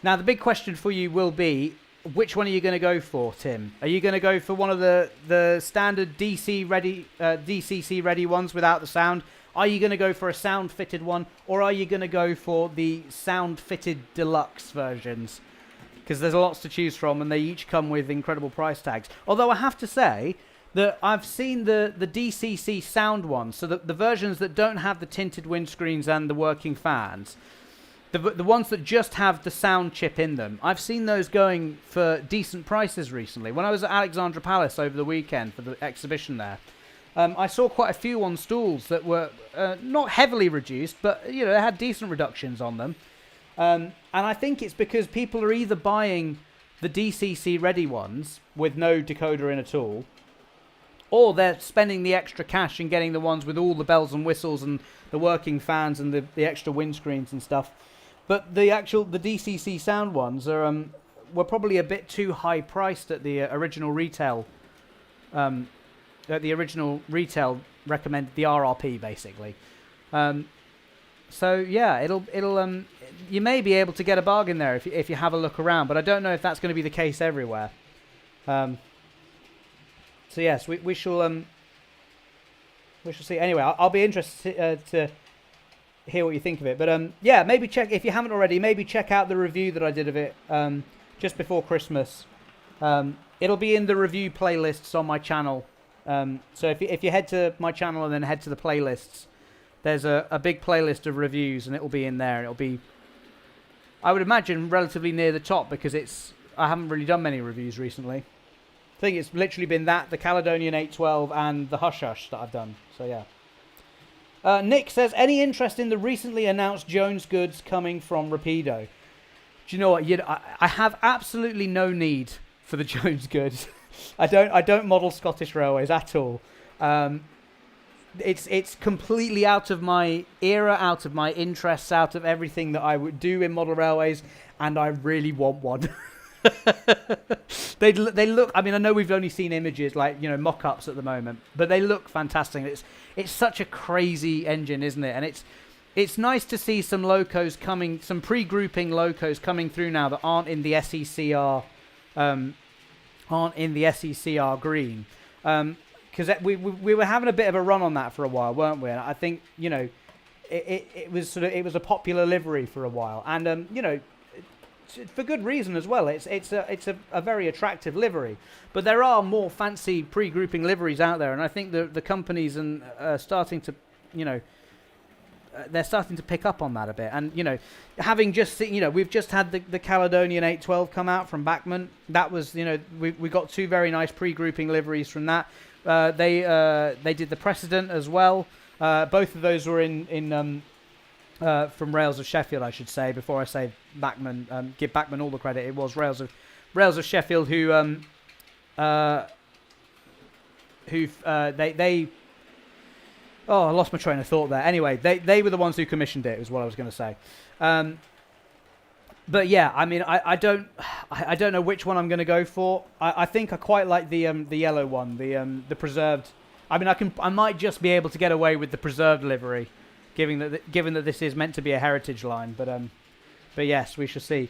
the big question for you will be, which one are you going to go for, Tim? Are you going to go for one of the standard DCC ready ones without the sound? Are you going to go for a sound fitted one, or are you going to go for the sound fitted deluxe versions? Because there's lots to choose from, and they each come with incredible price tags. Although I have to say that I've seen the DCC sound ones, so the versions that don't have the tinted windscreens and the working fans, the ones that just have the sound chip in them, I've seen those going for decent prices recently. When I was at Alexandra Palace over the weekend for the exhibition there, I saw quite a few on stools that were not heavily reduced, but you know, they had decent reductions on them. And I think it's because people are either buying the DCC ready ones with no decoder in at all, or they're spending the extra cash and getting the ones with all the bells and whistles and the working fans and the extra windscreens and stuff. But the DCC sound ones were probably a bit too high priced at the original retail. Recommended, the RRP basically. So yeah, it'll you may be able to get a bargain there if you have a look around, but I don't know if that's going to be the case everywhere. So yes, we shall see. Anyway, I'll be interested to hear what you think of it. But yeah, maybe check, if you haven't already, maybe check out the review that I did of it just before Christmas. It'll be in the review playlists on my channel. So if you head to my channel and then head to the playlists, there's a big playlist of reviews, and it'll be in there. It'll be, I would imagine, relatively near the top, because I haven't really done many reviews recently. I think it's literally been the Caledonian 812 and the Hush Hush that I've done. So yeah. Nick says, any interest in the recently announced Jones goods coming from Rapido? Do you know what? I have absolutely no need for the Jones goods. I don't model Scottish Railways at all. It's completely out of my era, out of my interests, out of everything that I would do in model railways, and I really want one. They look, I mean, I know we've only seen images, like, you know, mock-ups at the moment, but they look fantastic. It's such a crazy engine, isn't it? And it's nice to see some locos coming, some pre-grouping locos coming through now that aren't in the SECR green, because we were having a bit of a run on that for a while, weren't we? And I think, you know, it was a popular livery for a while, and you know, for good reason as well. It's a very attractive livery, but there are more fancy pre-grouping liveries out there, and I think the companies are starting to, you know, they're starting to pick up on that a bit. And, you know, having just seen, you know, we've just had the Caledonian 812 come out from Bachmann. That was, you know, we got two very nice pre-grouping liveries from that. They did the Precedent as well. Both of those were in from Rails of Sheffield, I should say, before I say Bachmann. Give Bachmann all the credit. It was Rails of Sheffield who oh, I lost my train of thought there. Anyway, they were the ones who commissioned it, is what I was going to say. But yeah, I mean, I don't know which one I'm going to go for. I think I quite like the yellow one, the preserved. I mean, I might just be able to get away with the preserved livery, given that this is meant to be a heritage line. But yes, we shall see.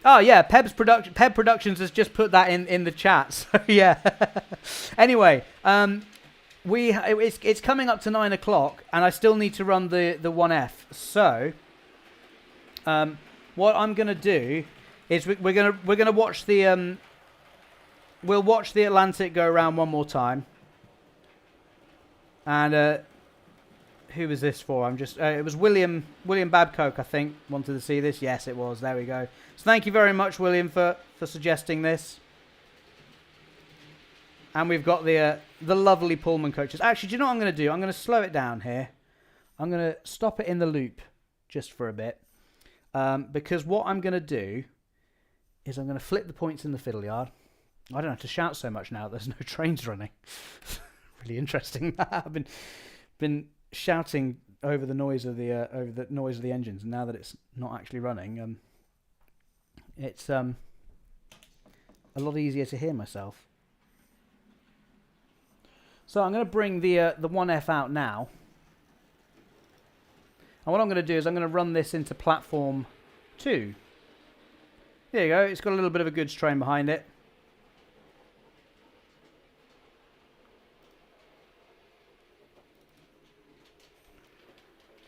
Oh yeah, Peb Productions has just put that in the chat. So yeah. Anyway, it's coming up to 9 o'clock, and I still need to run the 1F. So, what I'm gonna do is we're gonna watch the we'll watch the Atlantic go around one more time. And who was this for? I'm just it was William Babcock, I think, wanted to see this. Yes, it was. There we go. So thank you very much, William, for suggesting this. And we've got the lovely Pullman coaches. Actually, do you know what I'm going to do? I'm going to slow it down here. I'm going to stop it in the loop just for a bit. Because what I'm going to do is I'm going to flip the points in the fiddle yard. I don't have to shout so much now. There's no trains running. Really interesting. I've been shouting over the noise of the engines, and now that it's not actually running, it's a lot easier to hear myself. So I'm going to bring the 1F out now, and what I'm going to do is I'm going to run this into platform 2. There you go. It's got a little bit of a goods train behind it.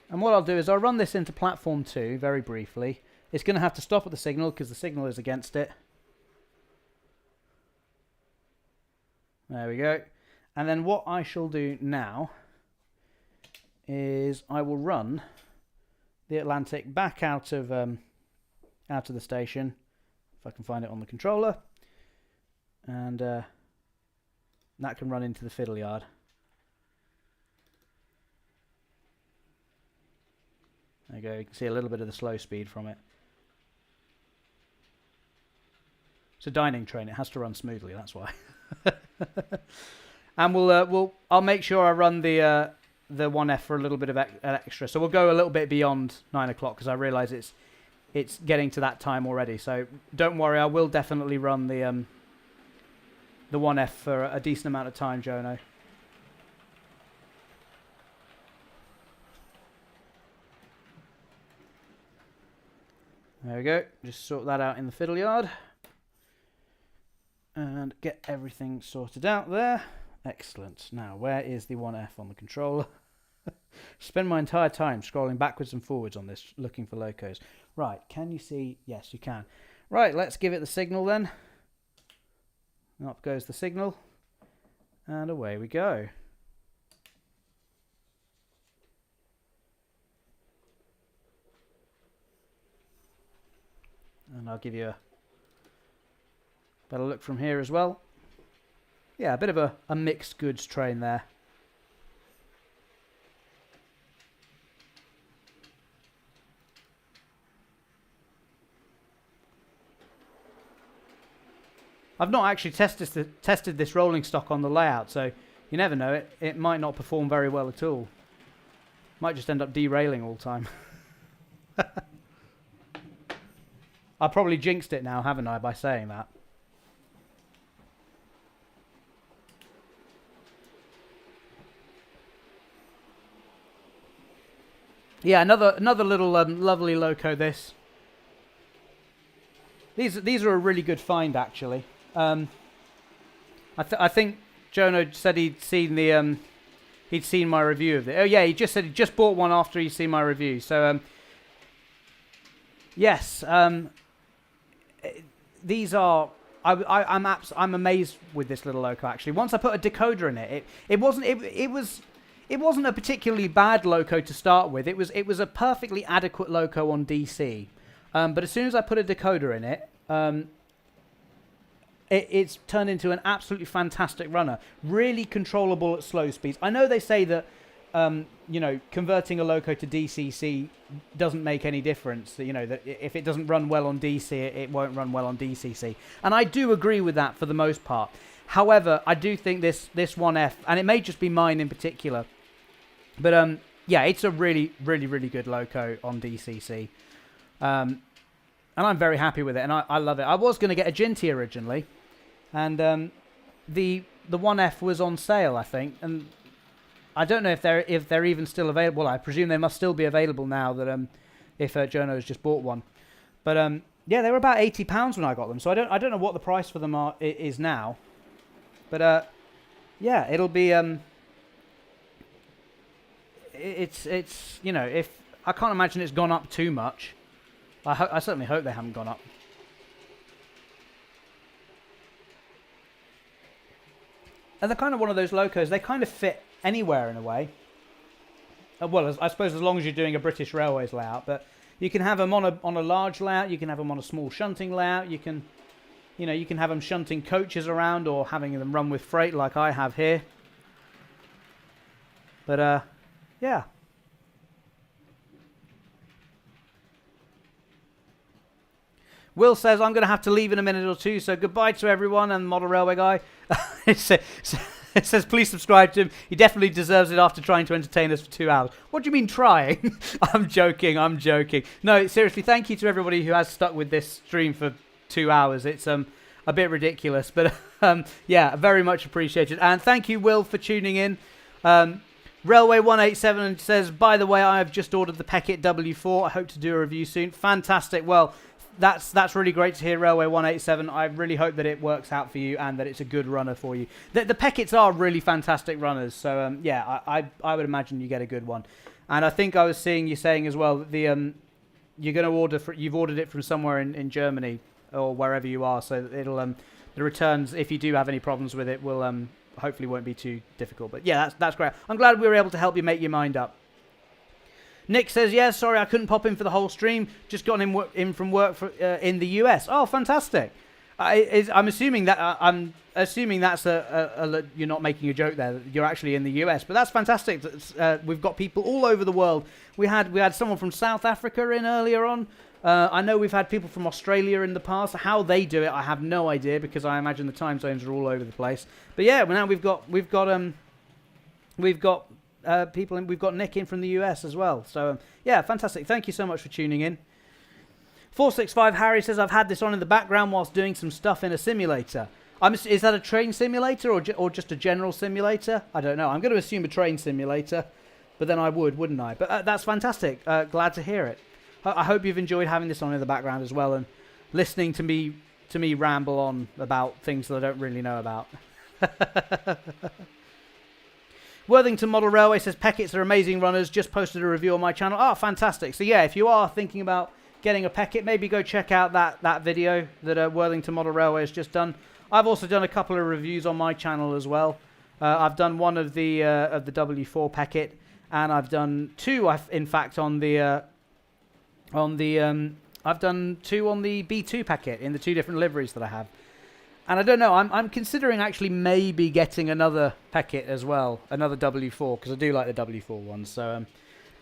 And what I'll do is I'll run this into platform 2 very briefly. It's going to have to stop at the signal because the signal is against it. There we go. And then what I shall do now is I will run the Atlantic back out of the station, if I can find it on the controller, and that can run into the fiddle yard. There you go. You can see a little bit of the slow speed from it. It's a dining train. It has to run smoothly. That's why. And I'll make sure I run the 1F for a little bit of extra. So we'll go a little bit beyond 9 o'clock because I realise it's getting to that time already. So don't worry. I will definitely run the 1F for a decent amount of time, Jono. There we go. Just sort that out in the fiddle yard. And get everything sorted out there. Excellent. Now, where is the 1F on the controller? Spend my entire time scrolling backwards and forwards on this, looking for locos. Right, can you see? Yes, you can. Right, let's give it the signal then. Up goes the signal. And away we go. And I'll give you a better look from here as well. Yeah, a bit of a mixed goods train there. I've not actually tested this rolling stock on the layout, so you never know. It might not perform very well at all. Might just end up derailing all the time. I probably jinxed it now, haven't I, by saying that? Yeah, another little lovely loco. This. These are a really good find, actually. I think Jono said he'd seen my review of it. Oh yeah, he just said he just bought one after he'd seen my review. So yes, these are. I'm amazed with this little loco. Actually, once I put a decoder in it, it wasn't a particularly bad loco to start with. It was a perfectly adequate loco on DC. But as soon as I put a decoder in it, it's turned into an absolutely fantastic runner. Really controllable at slow speeds. I know they say that converting a loco to DCC doesn't make any difference. That if it doesn't run well on DC, it won't run well on DCC. And I do agree with that for the most part. However, I do think this 1F, and it may just be mine in particular, but yeah, it's a really, really, really good loco on DCC. And I'm very happy with it, and I love it. I was going to get a Ginty originally, and the 1F was on sale, I think, and I don't know if they're even still available. Well, I presume they must still be available now that if Jono's just bought one. But yeah, they were about £80 when I got them. So I don't know what the price for them is now. But yeah, it'll be it's you know, if I can't imagine it's gone up too much. I certainly hope they haven't gone up. And they're kind of one of those locos. They kind of fit anywhere in a way. Well, I suppose as long as you're doing a British Railways layout, but you can have them on a large layout. You can have them on a small shunting layout. You can have them shunting coaches around or having them run with freight like I have here. But yeah. Will says, I'm going to have to leave in a minute or two, so goodbye to everyone and Model Railway Guy. It says, please subscribe to him. He definitely deserves it after trying to entertain us for 2 hours. What do you mean trying? I'm joking. No, seriously, thank you to everybody who has stuck with this stream for 2 hours. It's a bit ridiculous, but yeah, very much appreciated. And thank you, Will, for tuning in. Railway 187 says, by the way, I have just ordered the Pecket W4. I hope to do a review soon. Fantastic. Well, that's really great to hear, Railway 187. I really hope that it works out for you and that it's a good runner for you. The Peckets are really fantastic runners, so yeah, I would imagine you get a good one. And I think I was seeing you saying as well that you're going to you've ordered it from somewhere in Germany or wherever you are, so it'll the returns, if you do have any problems with it, will hopefully won't be too difficult. But yeah, that's great. I'm glad we were able to help you make your mind up. Nick says, yeah, sorry, I couldn't pop in for the whole stream. Just got in from work in the US. Oh, fantastic. I'm assuming that's you're not making a joke there. You're actually in the US, but that's fantastic. We've got people all over the world. We had someone from South Africa in earlier on. I know we've had people from Australia in the past. How they do it, I have no idea, because I imagine the time zones are all over the place. But yeah, now we've got people, and we've got Nick in from the US as well. So yeah, fantastic. Thank you so much for tuning in. 465 Harry says, I've had this on in the background whilst doing some stuff in a simulator. Is that a train simulator or just a general simulator? I don't know. I'm going to assume a train simulator, but then I wouldn't I? But that's fantastic. Glad to hear it. I hope you've enjoyed having this on in the background as well and listening to me ramble on about things that I don't really know about. Worthington Model Railway says, Peckets are amazing runners. Just posted a review on my channel. Oh, fantastic. So yeah, if you are thinking about getting a Pecket, maybe go check out that video that Worthington Model Railway has just done. I've also done a couple of reviews on my channel as well. I've done one of the W4 Pecket, and I've done two, in fact, I've done two on the B2 Pecket in the two different liveries that I have. And I don't know, I'm considering actually maybe getting another Pecket as well, another W4, because I do like the W4 ones. So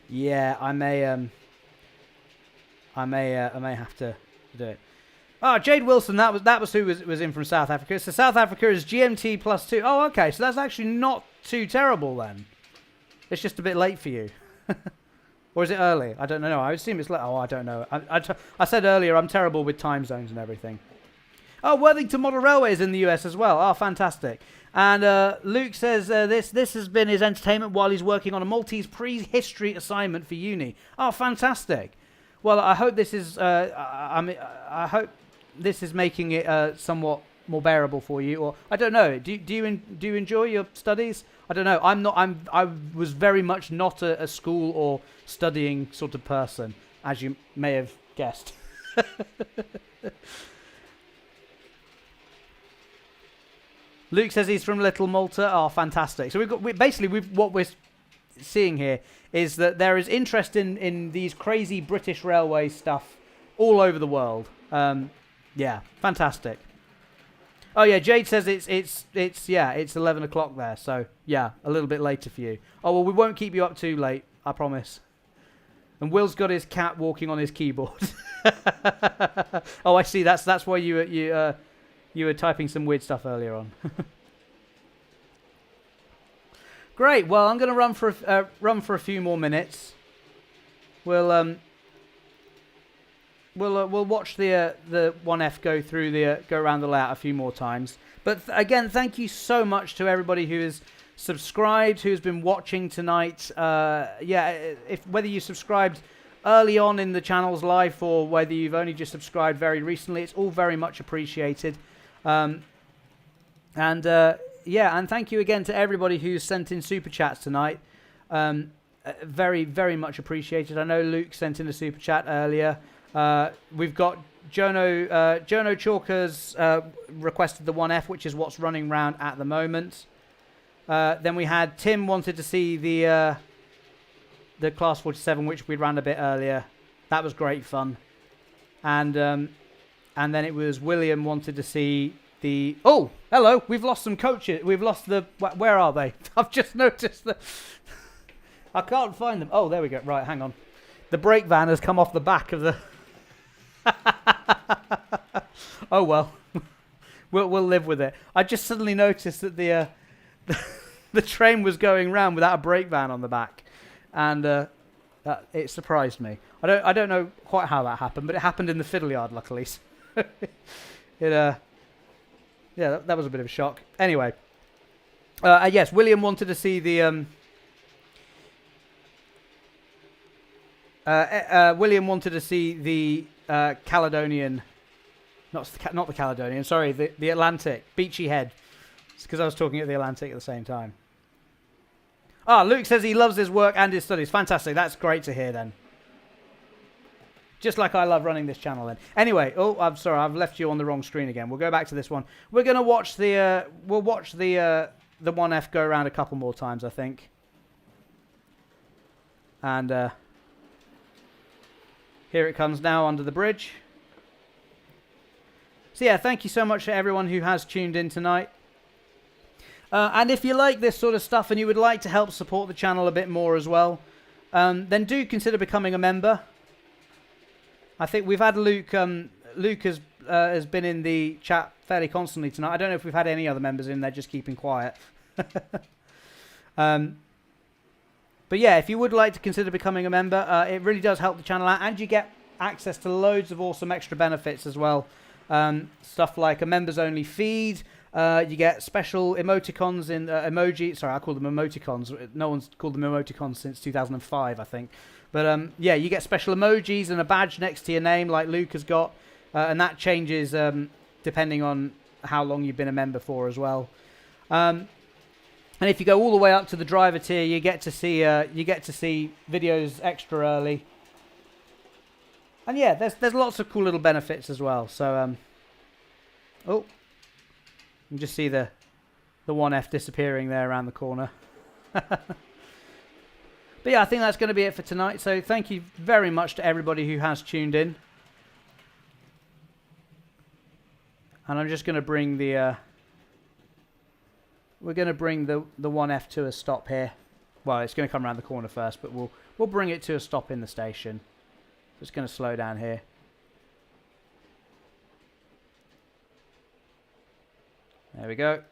yeah, I may have to do it. Oh, Jade Wilson, that was who was in from South Africa. So South Africa is GMT +2. Oh, okay, so that's actually not too terrible then. It's just a bit late for you. Or is it early? I don't know. I assume it's late. Oh, I don't know. I said earlier I'm terrible with time zones and everything. Oh, Worthington Model Railway is in the US as well. Oh, fantastic. And Luke says this has been his entertainment while he's working on a Maltese pre-history assignment for uni. Oh, fantastic. Well, I hope this is I hope this is making it somewhat more bearable for you. Or I don't know. Do you enjoy your studies? I don't know. I was very much not a school or studying sort of person, as you may have guessed. Luke says he's from Little Malta. Oh, fantastic. So what we're seeing here is that there is interest in these crazy British railway stuff all over the world. Yeah, fantastic. Oh yeah, Jade says it's 11 o'clock there, so yeah, a little bit later for you. Oh well, we won't keep you up too late, I promise. And Will's got his cat walking on his keyboard. Oh, I see. That's why you were typing some weird stuff earlier on. Great. Well, I'm going to run for a few more minutes. We'll watch the 1F go around the layout a few more times. But again, thank you so much to everybody who has subscribed, who's been watching tonight. Whether you subscribed early on in the channel's life or whether you've only just subscribed very recently, it's all very much appreciated. And thank you again to everybody who's sent in super chats tonight. Very, very much appreciated. I know Luke sent in a super chat earlier. We've got Jono Chalkers requested the 1F, which is what's running round at the moment. Then we had Tim wanted to see the Class 47, which we ran a bit earlier. That was great fun. And then it was William wanted to see the... Oh, hello. We've lost some coaches. We've lost the... Where are they? I've just noticed that... I can't find them. Oh, there we go. Right, hang on. The brake van has come off the back of the... Oh, well. We'll live with it. I just suddenly noticed that the train was going round without a brake van on the back. And it surprised me. I don't know quite how that happened, but it happened in the fiddle yard, luckily. That was a bit of a shock. Anyway, yes, William wanted to see the Caledonian, not the Caledonian. Sorry, the Atlantic, Beachy Head. It's because I was talking at the Atlantic at the same time. Luke says he loves his work and his studies. Fantastic. That's great to hear then. Just like I love running this channel then. Anyway, I'm sorry, I've left you on the wrong screen again. We'll go back to this one. We're going to watch the 1F go around a couple more times, I think. And here it comes now under the bridge. So yeah, thank you so much to everyone who has tuned in tonight. And if you like this sort of stuff and you would like to help support the channel a bit more as well, then do consider becoming a member. I think we've had Luke. Luke has been in the chat fairly constantly tonight. I don't know if we've had any other members in there just keeping quiet. But yeah, if you would like to consider becoming a member, it really does help the channel out, and you get access to loads of awesome extra benefits as well. Stuff like a members-only feed. You get special emoticons in emoji. Sorry, I call them emoticons. No one's called them emoticons since 2005, I think. But yeah, you get special emojis and a badge next to your name, like Luke has got, and that changes depending on how long you've been a member for as well. And if you go all the way up to the driver tier, you get to see videos extra early. And yeah, there's lots of cool little benefits as well. So you can just see the 1F disappearing there around the corner. But yeah, I think that's going to be it for tonight. So thank you very much to everybody who has tuned in. And I'm just going to bring the we're going to bring the 1F to a stop here. Well, it's going to come around the corner first, but we'll bring it to a stop in the station. Just going to slow down here. There we go.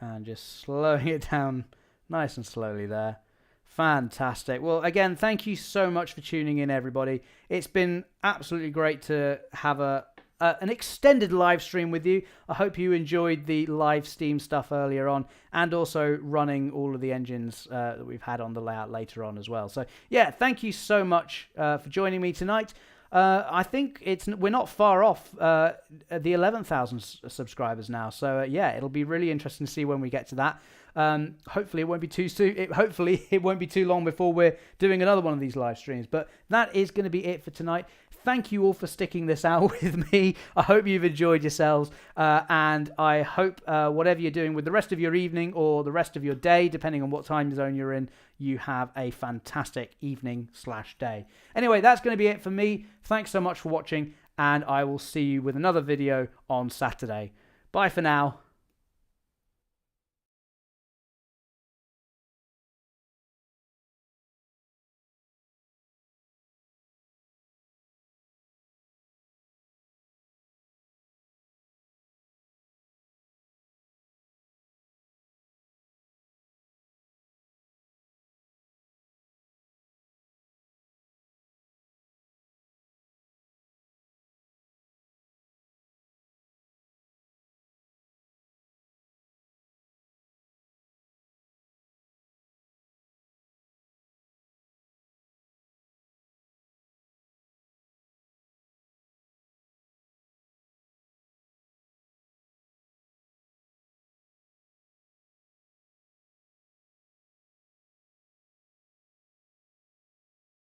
And just slowing it down nice and slowly there. Fantastic. Well, again, thank you so much for tuning in, everybody. It's been absolutely great to have an extended live stream with you. I hope you enjoyed the live Steam stuff earlier on, and also running all of the engines that we've had on the layout later on as well. So yeah, thank you so much for joining me tonight. I think we're not far off the 11,000 subscribers now. So yeah, it'll be really interesting to see when we get to that. Hopefully it won't be too soon. Hopefully it won't be too long before we're doing another one of these live streams. But that is going to be it for tonight. Thank you all for sticking this out with me. I hope you've enjoyed yourselves. And I hope whatever you're doing with the rest of your evening or the rest of your day, depending on what time zone you're in, you have a fantastic evening/day. Anyway, that's going to be it for me. Thanks so much for watching, and I will see you with another video on Saturday. Bye for now.